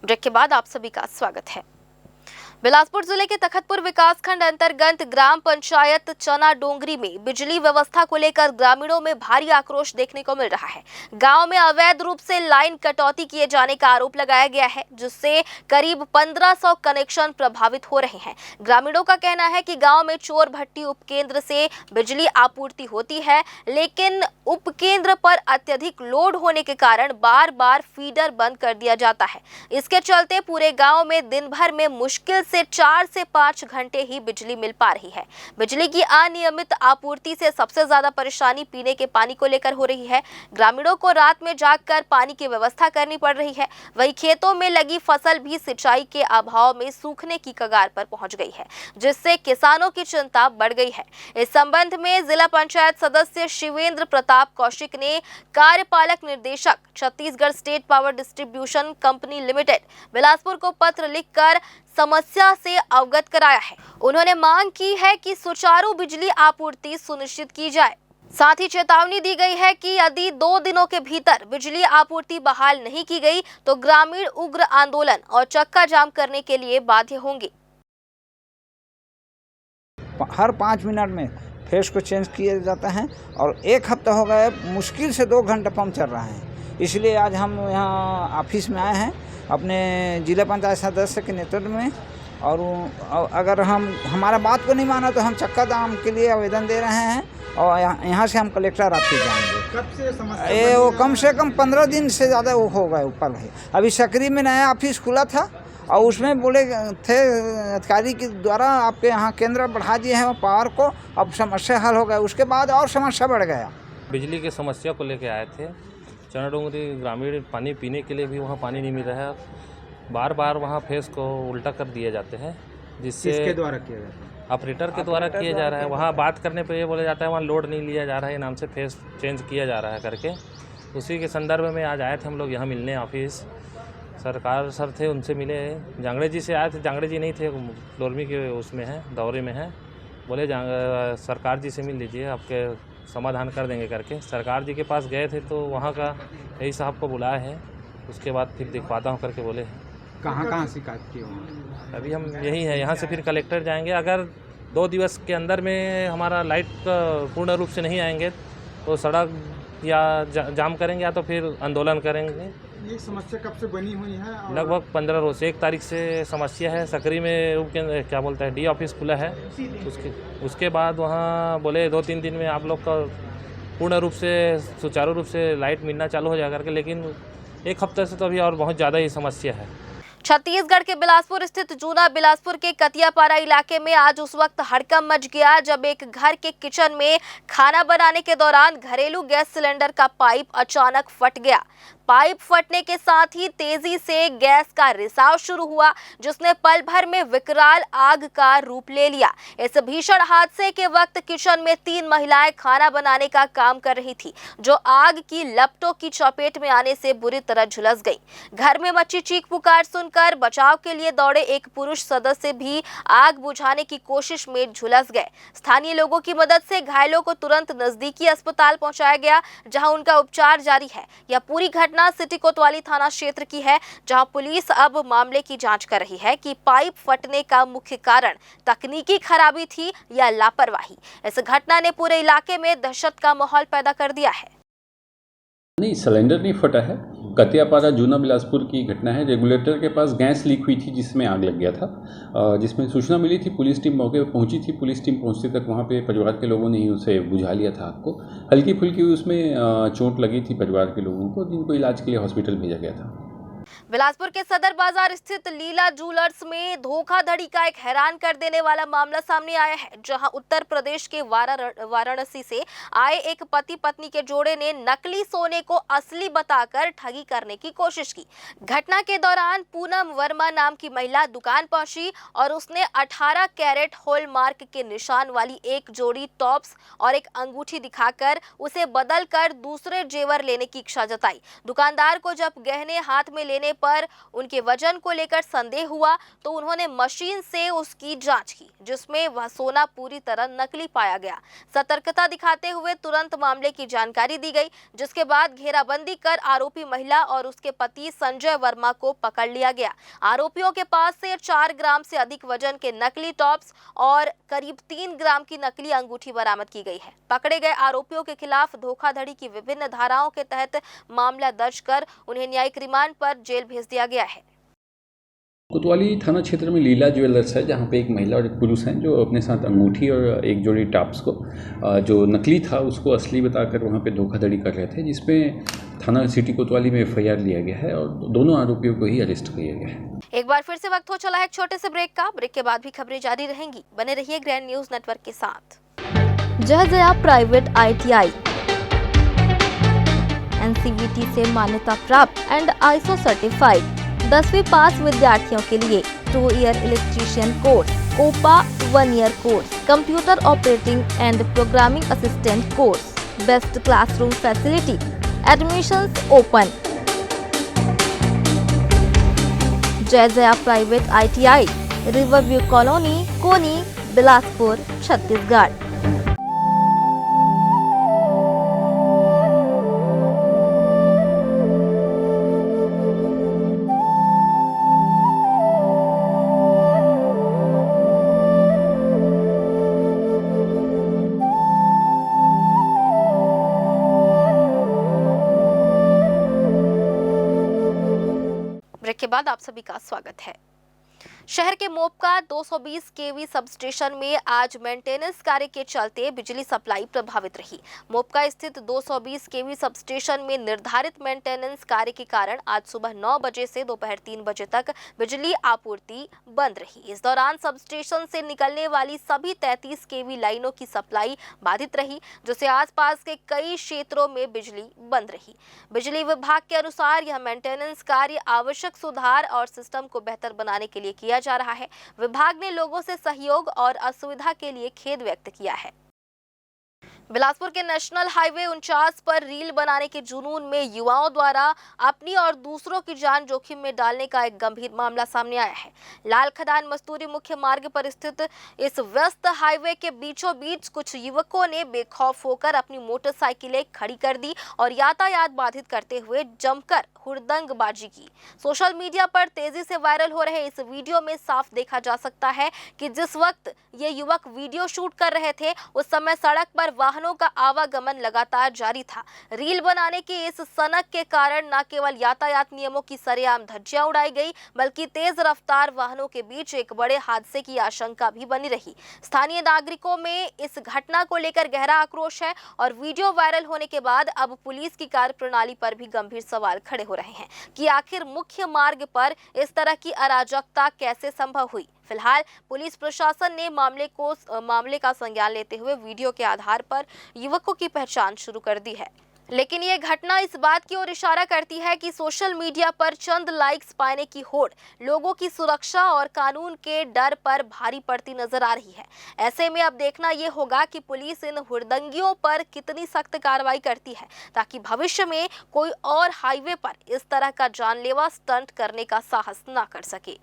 Break के बाद आप सभी का स्वागत है। बिलासपुर जिले के तखतपुर विकासखंड अंतर्गत ग्राम पंचायत चना डोंगरी में बिजली व्यवस्था को लेकर ग्रामीणों में भारी आक्रोश देखने को मिल रहा है। गांव में अवैध रूप से लाइन कटौती किए जाने का आरोप लगाया गया है, जिससे करीब 1500 कनेक्शन प्रभावित हो रहे हैं। ग्रामीणों का कहना है कि गांव में चोर भट्टी उपकेंद्र से बिजली आपूर्ति होती है, लेकिन उपकेंद्र पर अत्यधिक लोड होने के कारण बार बार फीडर बंद कर दिया जाता है। इसके चलते पूरे गाँव में दिन भर में मुश्किल से 4 से 5 घंटे ही बिजली मिल पा रही है। बिजली की अनियमित आपूर्ति से सबसे ज्यादा परेशानी पीने के पानी को लेकर हो रही है। ग्रामीणों को रात में जागकर पानी की व्यवस्था करनी पड़ रही है। वहीं खेतों में लगी फसल भी सिंचाई के अभाव में सूखने की कगार पर पहुंच गई है, जिससे किसानों की चिंता बढ़ गई है। इस संबंध में जिला पंचायत सदस्य शिवेंद्र प्रताप कौशिक ने कार्यपालक निर्देशक Chhattisgarh state power distribution company limited Bilaspur को पत्र लिखकर समस्या से अवगत कराया है। उन्होंने मांग की है कि सुचारू बिजली आपूर्ति सुनिश्चित की जाए। साथ ही चेतावनी दी गई है कि यदि 2 दिनों के भीतर बिजली आपूर्ति बहाल नहीं की गई तो ग्रामीण उग्र आंदोलन और चक्का जाम करने के लिए बाध्य होंगे। हर 5 मिनट में फेस को चेंज किया जाता है और 1 हफ्ता हो गया मुश्किल से 2 घंटे पंप चल रहा है। इसलिए आज हम यहाँ ऑफिस में आए हैं अपने जिला पंचायत सदस्य के नेतृत्व में, और अगर हमारा बात को नहीं माना तो हम चक्का जाम के लिए आवेदन दे रहे हैं और यहाँ से हम कलेक्टर ऑफिस जाएंगे। कब से समस्या? वो कम से कम 15 दिन से ज़्यादा हो गए ऊपर है। अभी सकरी में नया ऑफिस खुला था और उसमें बोले थे अधिकारी के द्वारा आपके यहाँ केंद्र बढ़ा दिए हैं पावर को, अब समस्या हल हो गया। उसके बाद और समस्या बढ़ गया। बिजली की समस्या को लेकर आए थे। चना डोंगरी ग्रामीण पानी पीने के लिए भी वहाँ पानी नहीं मिल रहा है। बार बार वहाँ फेस को उल्टा कर दिए जाते हैं, जिससे किसके द्वारा किया जाता है? ऑपरेटर के द्वारा किया जा रहा है। वहाँ बात करने पे ये बोला जाता है वहाँ लोड नहीं लिया जा रहा है, नाम से फेस चेंज किया जा रहा है करके। उसी के संदर्भ में आज आए थे हम लोग यहाँ मिलने ऑफिस। सरकार सर थे, उनसे मिले। जांगड़े जी से आए थे, जांगड़े जी नहीं थे, लोरमी के उसमें हैं, दौरे में हैं। बोले सरकार जी से मिल लीजिए, आपके समाधान कर देंगे करके। सरकार जी के पास गए थे तो वहाँ का यही साहब को बुलाया है, उसके बाद फिर दिखवाता हूँ करके बोले। कहाँ शिकायत की होगी? अभी हम यही है, यहाँ से फिर कलेक्टर जाएंगे। अगर 2 दिवस के अंदर में हमारा लाइट का पूर्ण रूप से नहीं आएंगे तो सड़क या जाम करेंगे या तो फिर आंदोलन करेंगे। ये समस्या कब से बनी हुई है? लगभग 15 रोज से 1 तारीख से समस्या है। सकरी में क्या बोलता है डी ऑफिस खुला है। उसके बाद वहाँ बोले 2-3 दिन में आप लोग का पूर्ण रूप से सुचारू रूप से लाइट मिलना चालू हो जाएगा करके, लेकिन 1 हफ्ते से तो अभी और बहुत ज़्यादा ही समस्या है। छत्तीसगढ़ के बिलासपुर स्थित जूना बिलासपुर के कतियापारा इलाके में आज उस वक्त हड़कंप मच गया जब एक घर के किचन में खाना बनाने के दौरान घरेलू गैस सिलेंडर का पाइप अचानक फट गया। पाइप फटने के साथ ही तेजी से गैस का रिसाव शुरू हुआ, जिसने पल भर में विकराल आग का रूप ले लिया। इस भीषण हादसे के वक्त किचन में 3 महिलाएं खाना बनाने का काम कर रही थी, जो आग की लपटों की चपेट में आने से बुरी तरह झुलस गई। घर में मची चीख पुकार सुनकर बचाव के लिए दौड़े एक पुरुष सदस्य भी आग बुझाने की कोशिश में झुलस गए। स्थानीय लोगों की मदद से घायलों को तुरंत नजदीकी अस्पताल पहुंचाया गया, जहां उनका उपचार जारी है। यह पूरी घटना सिटी कोतवाली थाना क्षेत्र की है, जहां पुलिस अब मामले की जांच कर रही है कि पाइप फटने का मुख्य कारण तकनीकी खराबी थी या लापरवाही। इस घटना ने पूरे इलाके में दहशत का माहौल पैदा कर दिया है। नहीं, सिलेंडर नहीं फटा है। कतियापारा जूना बिलासपुर की घटना है। रेगुलेटर के पास गैस लीक हुई थी, जिसमें आग लग गया था, जिसमें सूचना मिली थी। पुलिस टीम मौके पर पहुंची थी। पुलिस टीम पहुंचते तक वहां पे परिवार के लोगों ने ही उसे बुझा लिया था आग को। हल्की फुल्की उसमें चोट लगी थी परिवार के लोगों को, जिनको इलाज के लिए हॉस्पिटल भेजा गया था। बिलासपुर के सदर बाजार स्थित लीला ज्वेलर्स में धोखाधड़ी का एक हैरान कर देने वाला मामला सामने आया है, जहां उत्तर प्रदेश के वाराणसी से आए एक पति पत्नी के जोड़े ने नकली सोने को असली बताकर ठगी करने की कोशिश की। घटना के दौरान पूनम वर्मा नाम की महिला दुकान पहुंची और उसने 18 कैरेट हॉलमार्क के निशान वाली एक जोड़ी टॉप्स और एक अंगूठी दिखाकर उसे बदल कर दूसरे जेवर लेने की इच्छा जताई। दुकानदार को जब गहने हाथ में लेने पर उनके वजन को लेकर संदेह हुआ तो उन्होंने मशीन से उसकी जांच की, जिसमें वह सोना पूरी तरह नकली पाया गया। सतर्कता दिखाते हुए तुरंत मामले की जानकारी दी गई, जिसके बाद घेराबंदी कर आरोपी महिला और उसके पति संजय वर्मा को पकड़ लिया गया। आरोपियों के पास से 4 ग्राम से अधिक वजन के नकली टॉप्स और करीब 3 ग्राम की नकली अंगूठी बरामद की गई है। पकड़े गए आरोपियों के खिलाफ धोखाधड़ी की विभिन्न धाराओं के तहत मामला दर्ज कर उन्हें न्यायिक रिमांड पर जेल भेज दिया गया है। कोतवाली थाना क्षेत्र में लीला ज्वेलर्स है, जहां पे एक महिला और एक पुरुष हैं जो अपने साथ अंगूठी और एक जोड़ी टॉप्स को जो नकली था उसको असली बताकर वहां पे धोखाधड़ी कर रहे थे, जिसमें थाना सिटी कोतवाली में FIR लिया गया है और दोनों आरोपियों को ही अरेस्ट किया गया है। एक बार फिर से वक्त हो चला है एक छोटे से ब्रेक का। ब्रेक के बाद भी खबरें जारी रहेंगी। बने रहिए ग्रैंड न्यूज नेटवर्क के साथ। जय प्राइवेट ITI NCVT से मान्यता प्राप्त एंड ISO सर्टिफाइड 10वीं पास विद्यार्थियों के लिए 2 year electrician course, COPA 1 year course, computer operating and programming assistant course, best classroom facility, admissions open. Jai private ITI, Riverview colony, Koni, Bilaspur, Chhattisgarh. Break के बाद आप सभी का स्वागत है। शहर के मोपका 220 kV सब स्टेशन में आज मेंटेनेंस कार्य के चलते बिजली सप्लाई प्रभावित रही। मोपका स्थित 220 kV सब स्टेशन में निर्धारित मेंटेनेंस कार्य के कारण आज सुबह 9 बजे से दोपहर 3 बजे तक बिजली आपूर्ति बंद रही। इस दौरान सब स्टेशन से निकलने वाली सभी 33 kV लाइनों की सप्लाई बाधित रही, जिससे आसपास के कई क्षेत्रों में बिजली बंद रही। बिजली विभाग के अनुसार यह मेंटेनेंस कार्य आवश्यक सुधार और सिस्टम को बेहतर बनाने के लिए किया जा रहा है। विभाग ने लोगों से सहयोग और असुविधा के लिए खेद व्यक्त किया है। बिलासपुर के नेशनल हाईवे 49 पर रील बनाने के जुनून में युवाओं द्वारा अपनी और दूसरों की जान जोखिम में डालने का एक गंभीर मामला सामने आया है। लाल खदान मस्तूरी मुख्य मार्ग पर स्थित इस व्यस्त हाईवे के बीचों बीच कुछ युवकों ने बेखौफ होकर अपनी मोटरसाइकिलें खड़ी कर दी और यातायात बाधित करते हुए जमकर हुड़दंगबाजी की। सोशल मीडिया पर तेजी से वायरल हो रहे इस वीडियो में साफ देखा जा सकता है कि जिस वक्त ये युवक वीडियो शूट कर रहे थे, उस समय सड़क पर वाहनों का आवागमन लगातार जारी था। रील बनाने की इस सनक के कारण न केवल यातायात नियमों की सरेआम धज्जियां उड़ाई गई, बल्कि तेज रफ्तार वाहनों के बीच एक बड़े हादसे की आशंका भी बनी रही। स्थानीय नागरिकों में इस घटना को लेकर गहरा आक्रोश है और वीडियो वायरल होने के बाद अब पुलिस की कार्यप्रणाली पर भी गंभीर सवाल खड़े हो रहे हैं कि आखिर मुख्य मार्ग पर इस तरह की अराजकता कैसे संभव हुई। फिलहाल पुलिस प्रशासन ने मामले का संज्ञान लेते हुए वीडियो के आधार पर युवकों की पहचान शुरू कर दी है। लेकिन ये घटना इस बात की ओर इशारा करती है कि सोशल मीडिया पर चंद लाइक्स पाने की होड़ लोगों की सुरक्षा और कानून के डर पर भारी पड़ती नजर आ रही है। ऐसे में अब देखना ये होगा कि पुलिस इन हुड़दंगियों पर कितनी सख्त कार्रवाई करती है, ताकि भविष्य में कोई और हाईवे पर इस तरह का जानलेवा स्टंट करने का साहस ना कर सके।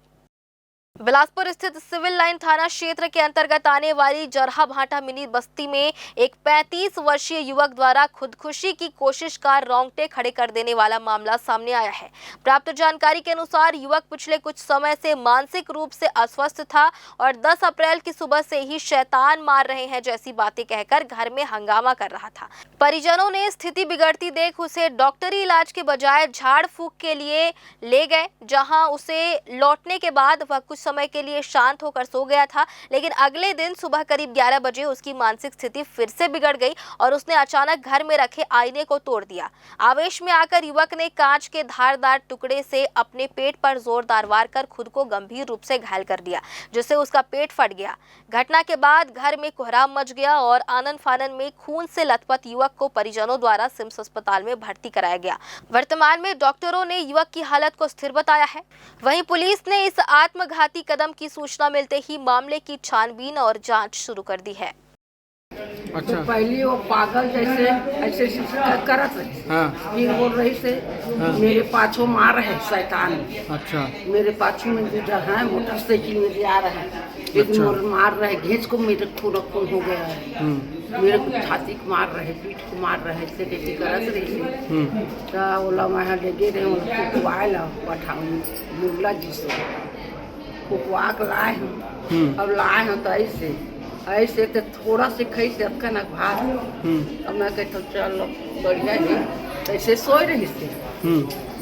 बिलासपुर स्थित सिविल लाइन थाना क्षेत्र के अंतर्गत आने वाली जरहा भाटा मिनी बस्ती में एक 35 वर्षीय युवक द्वारा खुदकुशी की कोशिश का रोंगटे खड़े कर देने वाला मामला सामने आया है। प्राप्त जानकारी के अनुसार युवक पिछले कुछ समय से मानसिक रूप से अस्वस्थ था और 10 अप्रैल की सुबह से ही शैतान मार रहे हैं जैसी बातें कहकर घर में हंगामा कर रहा था। परिजनों ने स्थिति बिगड़ती देख उसे डॉक्टरी इलाज के बजाय झाड़ फूंक के लिए ले गए, जहां उसे लौटने के बाद वह कुछ समय के लिए शांत होकर सो गया था। लेकिन अगले दिन सुबह करीब 11 बजे उसकी मानसिक स्थिति फिर से बिगड़ गई और उसने अचानक घर में रखे आईने को तोड़ दिया। आवेश में आकर युवक ने कांच के धारदार टुकड़े से अपने पेट पर जोरदार वार कर खुद को गंभीर रूप से घायल कर दिया, जिससे उसका पेट फट गया। घटना के बाद घर में कोहराम मच गया और आनन फानन में खून से लथपथ युवक को परिजनों द्वारा सिम्स अस्पताल में भर्ती कराया गया। वर्तमान में डॉक्टरों ने युवक की हालत को स्थिर बताया है। वहीं पुलिस ने इस आत्मघाती कदम की सूचना मिलते ही मामले की छानबीन और जांच शुरू कर दी है। अच्छा। तो पहले वो पागल जैसे ऐसे करत रही, हाँ। फिर बोल रही से हाँ। मेरे पाछू मार है शैतान। अच्छा। मेरे पाछू में जो है मोटरसाइकिल में जा रहा है, अच्छा। मार रहे घींच को मेरे खून हो गया है, मेरे को छाती को मार रहे, पीठ को मार रहे, से कैसे करत रही तो ओला वहाँ लगे रहे कुकुआल पठाऊ मुगला जी से कुकुआ के लाए हम। अब लाए हैं तो ऐसे तो थोड़ा से खाई से अक्का ना भात। अब मैं कहता चल बढ़िया है, ऐसे सोए रही से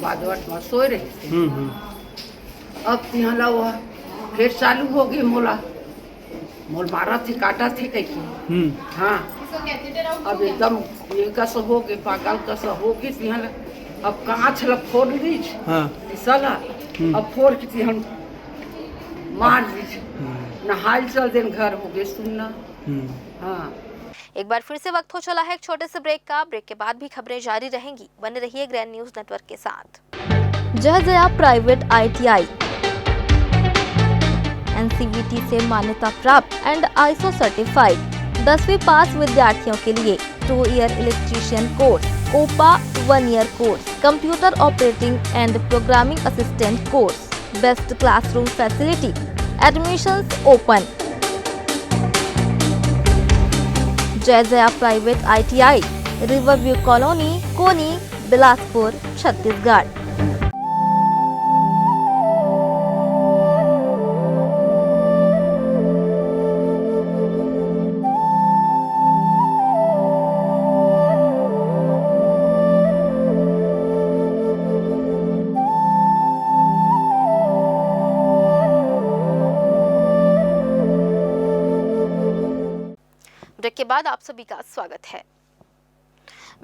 बादवट में सोए रही से। अब तिहला हुआ फिर चालू हो गई मोल मारा थी काटा थी कहीं। हाँ अब एकदम ये कस हो गई पागल कस हो गई तिहला। अब कांच ला फोड़ दी सला, अब फोड़ के तिहन मार दी नहाल चल दिन घर हो गए सुनना। हाँ। एक बार फिर से वक्त हो चला है एक छोटे से ब्रेक का। ब्रेक के बाद भी खबरें जारी रहेंगी, बने रहिए ग्रैंड न्यूज नेटवर्क के साथ। जहजया प्राइवेट ITI NCVT से मान्यता प्राप्त एंड ISO सर्टिफाइड 10वीं पास विद्यार्थियों के लिए 2 year electrician course, COPA 1 year course, computer operating and programming assistant course, best classroom facility, admissions open. Jayjaya private ITI, Riverview colony, Koni, Bilaspur, Chhattisgarh. Break के बाद आप सभी का स्वागत है।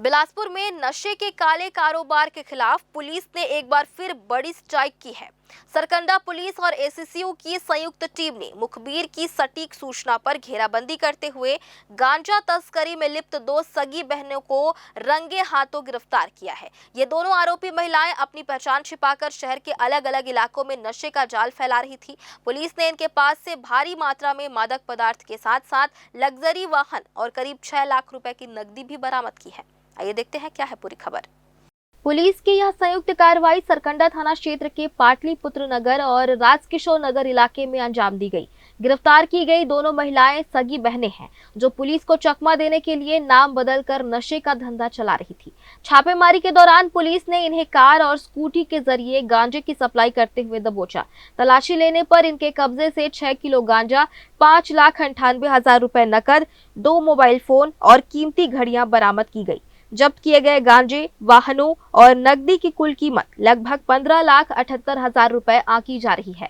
बिलासपुर में नशे के काले कारोबार के खिलाफ पुलिस ने एक बार फिर बड़ी स्ट्राइक की है। सरकंडा पुलिस और ACCU की संयुक्त टीम ने मुखबिर की सटीक सूचना पर घेराबंदी करते हुए गांजा तस्करी में लिप्त 2 सगी बहनों को रंगे हाथों गिरफ्तार किया है। ये दोनों आरोपी महिलाएं अपनी पहचान छिपाकर शहर के अलग अलग इलाकों में नशे का जाल फैला रही थी। पुलिस ने इनके पास से भारी मात्रा में मादक पदार्थ के साथ साथ लग्जरी वाहन और करीब 6 लाख रुपए की नकदी भी बरामद की है। आइए देखते हैं क्या है पूरी खबर। पुलिस की यह संयुक्त कार्रवाई सरकंडा थाना क्षेत्र के पाटलिपुत्र नगर और राजकिशोर नगर इलाके में अंजाम दी गई। गिरफ्तार की गई दोनों महिलाएं सगी बहनें हैं, जो पुलिस को चकमा देने के लिए नाम बदलकर नशे का धंधा चला रही थी। छापेमारी के दौरान पुलिस ने इन्हें कार और स्कूटी के जरिए गांजे की सप्लाई करते हुए दबोचा। तलाशी लेने पर इनके कब्जे से 6 किलो गांजा, 5,98,000 रुपए नकद, 2 मोबाइल फोन और कीमती घड़ियां बरामद की गई। जब्त किए गए गांजे, वाहनों और नकदी की कुल कीमत लगभग 15,78,000 रुपए आंकी जा रही है।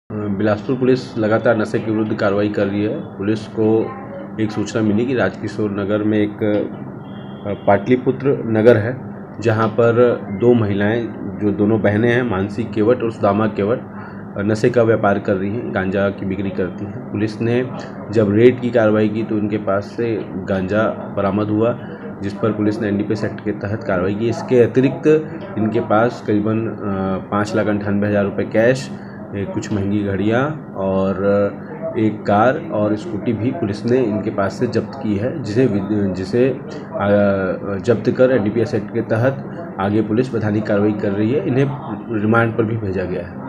बिलासपुर पुलिस लगातार नशे के विरुद्ध कार्रवाई कर रही है। पुलिस को एक सूचना मिली कि राजकिशोर नगर में एक पाटलिपुत्र नगर है, जहां पर 2 महिलाएं, जो दोनों बहनें हैं, मानसी केवट और सुदामा केवट, नशे का व्यापार कर रही हैं, गांजा की बिक्री करती हैं। पुलिस ने जब रेड की कार्रवाई की तो उनके पास से गांजा बरामद हुआ जिस पर पुलिस ने NDPS एक्ट के तहत कार्रवाई की। इसके अतिरिक्त इनके पास करीबन 5,98,000 रुपये कैश, कुछ महंगी घड़ियाँ और एक कार और स्कूटी भी पुलिस ने इनके पास से जब्त की है, जिसे जब्त कर NDPS एक्ट के तहत आगे पुलिस वैधानिक कार्रवाई कर रही है। इन्हें रिमांड पर भी भेजा गया है।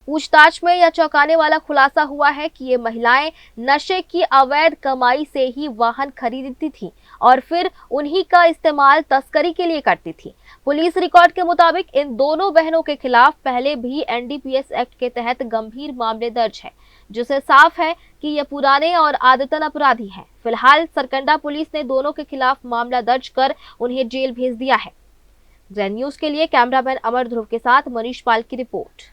पूछताछ में यह चौंकाने वाला खुलासा हुआ है कि ये महिलाएं नशे की अवैध कमाई से ही वाहन खरीदती थीं और फिर उन्हीं का इस्तेमाल तस्करी के लिए करती थीं। पुलिस रिकॉर्ड के मुताबिक इन दोनों बहनों के खिलाफ पहले भी NDPS एक्ट के तहत गंभीर मामले दर्ज है, जिससे साफ है कि ये पुराने और आदतन अपराधी हैं। फिलहाल सरकंडा पुलिस ने दोनों के खिलाफ मामला दर्ज कर उन्हें जेल भेज दिया है। ज़ेन न्यूज के लिए कैमरामैन अमर ध्रुव के साथ मनीष पाल की रिपोर्ट।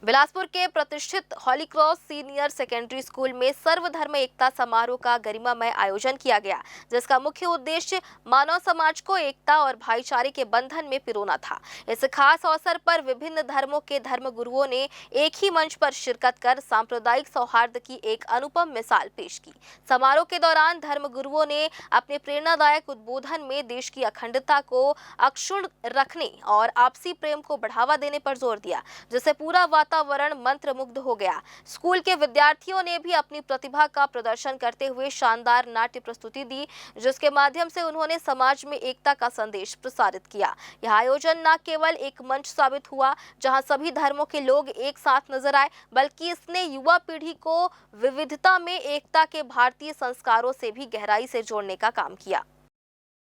बिलासपुर के प्रतिष्ठित हॉली क्रॉस सीनियर सेकेंडरी स्कूल में सर्वधर्म एकता समारोह का गरिमामय आयोजन किया गया, जिसका मुख्य उद्देश्य मानव समाज को एकता और भाईचारे के बंधन में पिरोना था। इस खास अवसर पर विभिन्न धर्मों के धर्म गुरुओं ने एक ही मंच पर शिरकत कर सांप्रदायिक सौहार्द की एक अनुपम मिसाल पेश की। समारोह के दौरान धर्म गुरुओं ने अपने प्रेरणादायक उद्बोधन में देश की अखंडता को अक्षुण्ण रखने और आपसी प्रेम को बढ़ावा देने पर जोर दिया, जिससे पूरा वातावरण मंत्रमुग्ध हो गया। स्कूल के विद्यार्थियों ने भी अपनी प्रतिभा का प्रदर्शन करते हुए शानदार नाट्य प्रस्तुति दी, जिसके माध्यम से उन्होंने समाज में एकता का संदेश प्रसारित किया। यह आयोजन न केवल एक मंच साबित हुआ जहां सभी धर्मों के लोग एक साथ नजर आए, बल्कि इसने युवा पीढ़ी को विविधता में एकता के भारतीय संस्कारों से भी गहराई से जोड़ने का काम किया।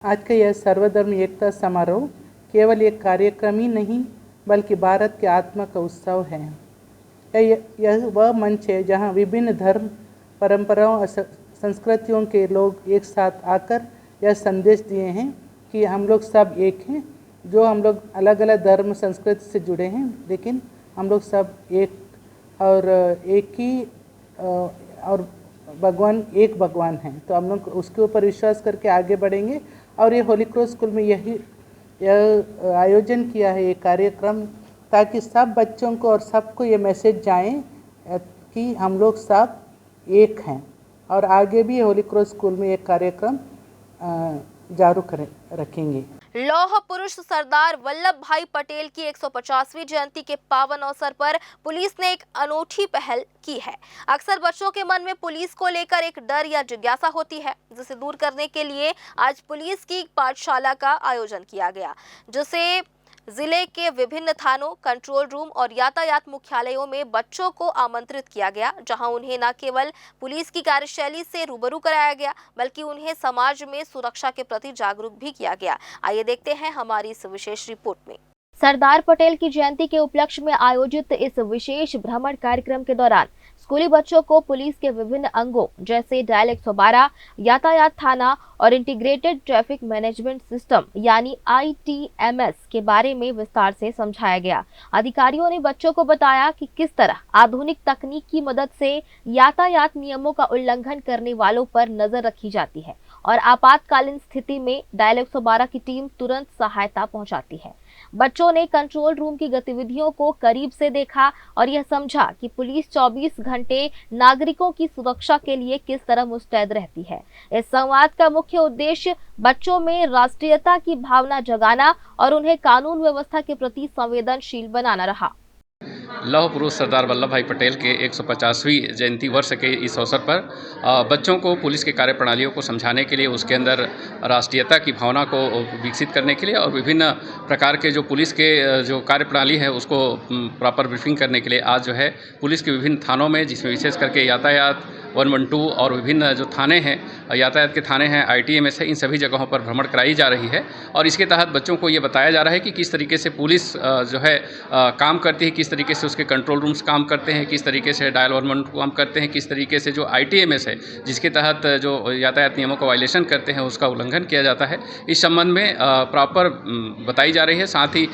आज का यह सर्वधर्म एकता समारोह केवल एक कार्यक्रम ही नहीं बल्कि भारत के आत्मा का उत्सव है। यह वह मंच है जहां विभिन्न धर्म, परंपराओं और संस्कृतियों के लोग एक साथ आकर यह संदेश दिए हैं कि हम लोग सब एक हैं। जो हम लोग अलग अलग धर्म संस्कृति से जुड़े हैं, लेकिन हम लोग सब एक और एक ही और भगवान एक भगवान हैं। तो हम लोग उसके ऊपर विश्वास करके आगे बढ़ेंगे। और ये होली क्रॉस स्कूल में यह आयोजन किया है, ये कार्यक्रम, ताकि सब बच्चों को और सबको ये मैसेज जाए कि हम लोग सब एक हैं। और आगे भी होली क्रॉस स्कूल में एक कार्यक्रम जारी रखेंगे। लौह पुरुष सरदार वल्लभ भाई पटेल की 150वीं जयंती के पावन अवसर पर पुलिस ने एक अनूठी पहल की है। अक्सर बच्चों के मन में पुलिस को लेकर एक डर या जिज्ञासा होती है, जिसे दूर करने के लिए आज पुलिस की पाठशाला का आयोजन किया गया, जिसे जिले के विभिन्न थानों, कंट्रोल रूम और यातायात मुख्यालयों में बच्चों को आमंत्रित किया गया, जहां उन्हें न केवल पुलिस की कार्यशैली से रूबरू कराया गया, बल्कि उन्हें समाज में सुरक्षा के प्रति जागरूक भी किया गया। आइए देखते हैं हमारी इस विशेष रिपोर्ट में। सरदार पटेल की जयंती के उपलक्ष्य में आयोजित इस विशेष भ्रमण कार्यक्रम के दौरान स्कूली बच्चों को पुलिस के विभिन्न अंगों जैसे डायल 112, यातायात थाना और इंटीग्रेटेड ट्रैफिक मैनेजमेंट सिस्टम यानी ITMS के बारे में विस्तार से समझाया गया। अधिकारियों ने बच्चों को बताया कि किस तरह आधुनिक तकनीक की मदद से यातायात नियमों का उल्लंघन करने वालों पर नजर रखी जाती है और आपातकालीन स्थिति में डायल 112 की टीम तुरंत सहायता पहुंचाती है। बच्चों ने कंट्रोल रूम की गतिविधियों को करीब से देखा और यह समझा कि पुलिस 24 घंटे नागरिकों की सुरक्षा के लिए किस तरह मुस्तैद रहती है। इस संवाद का मुख्य उद्देश्य बच्चों में राष्ट्रीयता की भावना जगाना और उन्हें कानून व्यवस्था के प्रति संवेदनशील बनाना रहा। लौह पुरुष सरदार वल्लभ भाई पटेल के 150वीं जयंती वर्ष के इस अवसर पर बच्चों को पुलिस के कार्यप्रणालियों को समझाने के लिए, उसके अंदर राष्ट्रीयता की भावना को विकसित करने के लिए और विभिन्न प्रकार के जो पुलिस के जो कार्यप्रणाली है उसको प्रॉपर ब्रीफिंग करने के लिए आज जो है पुलिस के विभिन्न थानों में, जिसमें विशेष करके यातायात 112 और विभिन्न जो थाने हैं, यातायात के थाने हैं, ITMS है, इन सभी जगहों पर भ्रमण कराई जा रही है। और इसके तहत बच्चों को ये बताया जा रहा है कि किस तरीके से पुलिस जो है काम करती है, किस तरीके से उसके कंट्रोल रूम्स काम करते हैं, किस तरीके से डायल 112 काम करते हैं, किस तरीके से जो ITMS है जिसके तहत जो यातायात नियमों का वायलेशन करते हैं उसका उल्लंघन किया जाता है। इस संबंध में प्रॉपर बताई जा रही है। साथ ही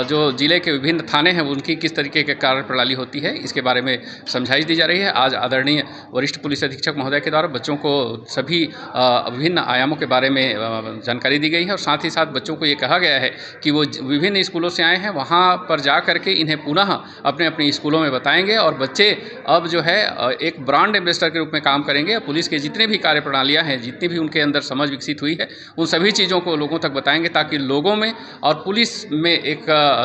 जो जिले के विभिन्न थाने हैं उनकी किस तरीके की कार्यप्रणाली होती है इसके बारे में समझाइश दी जा रही है। आज आदरणीय वरिष्ठ पुलिस अधीक्षक महोदय के द्वारा बच्चों को सभी सभी विभिन्न आयामों के बारे में जानकारी दी गई है और साथ ही साथ बच्चों को ये कहा गया है कि वो विभिन्न स्कूलों से आए हैं, वहाँ पर जा करके इन्हें पुनः अपने अपने स्कूलों में बताएंगे और बच्चे अब जो है एक ब्रांड एम्बेसडर के रूप में काम करेंगे। पुलिस के जितने भी कार्यप्रणालियाँ हैं, जितनी भी उनके अंदर समझ विकसित हुई है, उन सभी चीज़ों को लोगों तक बताएंगे ताकि लोगों में और पुलिस में एक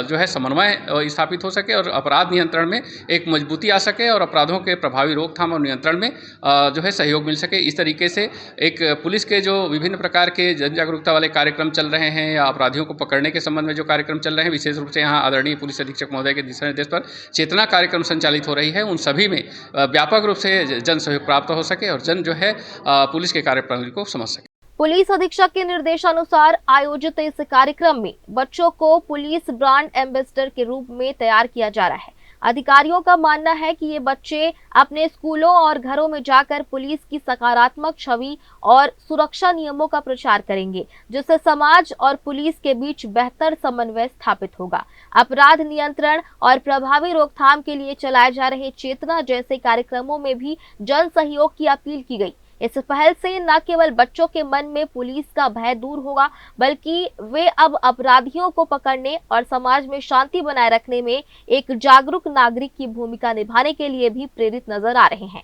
जो है समन्वय स्थापित हो सके और अपराध नियंत्रण में एक मजबूती आ सके और अपराधों के प्रभावी रोकथाम और नियंत्रण में जो है सहयोग मिल सके। इस तरीके से एक पुलिस के जो विभिन्न प्रकार के जन जागरूकता वाले कार्यक्रम चल रहे हैं या अपराधियों को पकड़ने के संबंध में जो कार्यक्रम चल रहे हैं, विशेष रूप से यहाँ आदरणीय पुलिस अधीक्षक महोदय के दिशा निर्देश पर चेतना कार्यक्रम संचालित हो रही है, उन सभी में व्यापक रूप से जन सहयोग प्राप्त हो सके और जन जो है पुलिस के कार्यप्रणाली को समझ सके। पुलिस अधीक्षक के निर्देशानुसार आयोजित इस कार्यक्रम में बच्चों को पुलिस ब्रांड एम्बेसडर के रूप में तैयार किया जा रहा है। अधिकारियों का मानना है कि ये बच्चे अपने स्कूलों और घरों में जाकर पुलिस की सकारात्मक छवि और सुरक्षा नियमों का प्रचार करेंगे, जिससे समाज और पुलिस के बीच बेहतर समन्वय स्थापित होगा। अपराध नियंत्रण और प्रभावी रोकथाम के लिए चलाए जा रहे चेतना जैसे कार्यक्रमों में भी जन सहयोग की अपील की गई। इस पहल से न केवल बच्चों के मन में पुलिस का भय दूर होगा, बल्कि वे अब अपराधियों को पकड़ने और समाज में शांति बनाए रखने में एक जागरूक नागरिक की भूमिका निभाने के लिए भी प्रेरित नजर आ रहे हैं।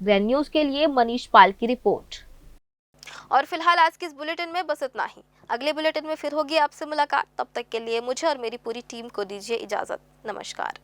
ग्रैंड न्यूज के लिए मनीष पाल की रिपोर्ट। और फिलहाल आज के इस बुलेटिन में बस इतना ही। अगले बुलेटिन में फिर होगी आपसे मुलाकात। तब तक के लिए मुझे और मेरी पूरी टीम को दीजिए इजाजत। नमस्कार।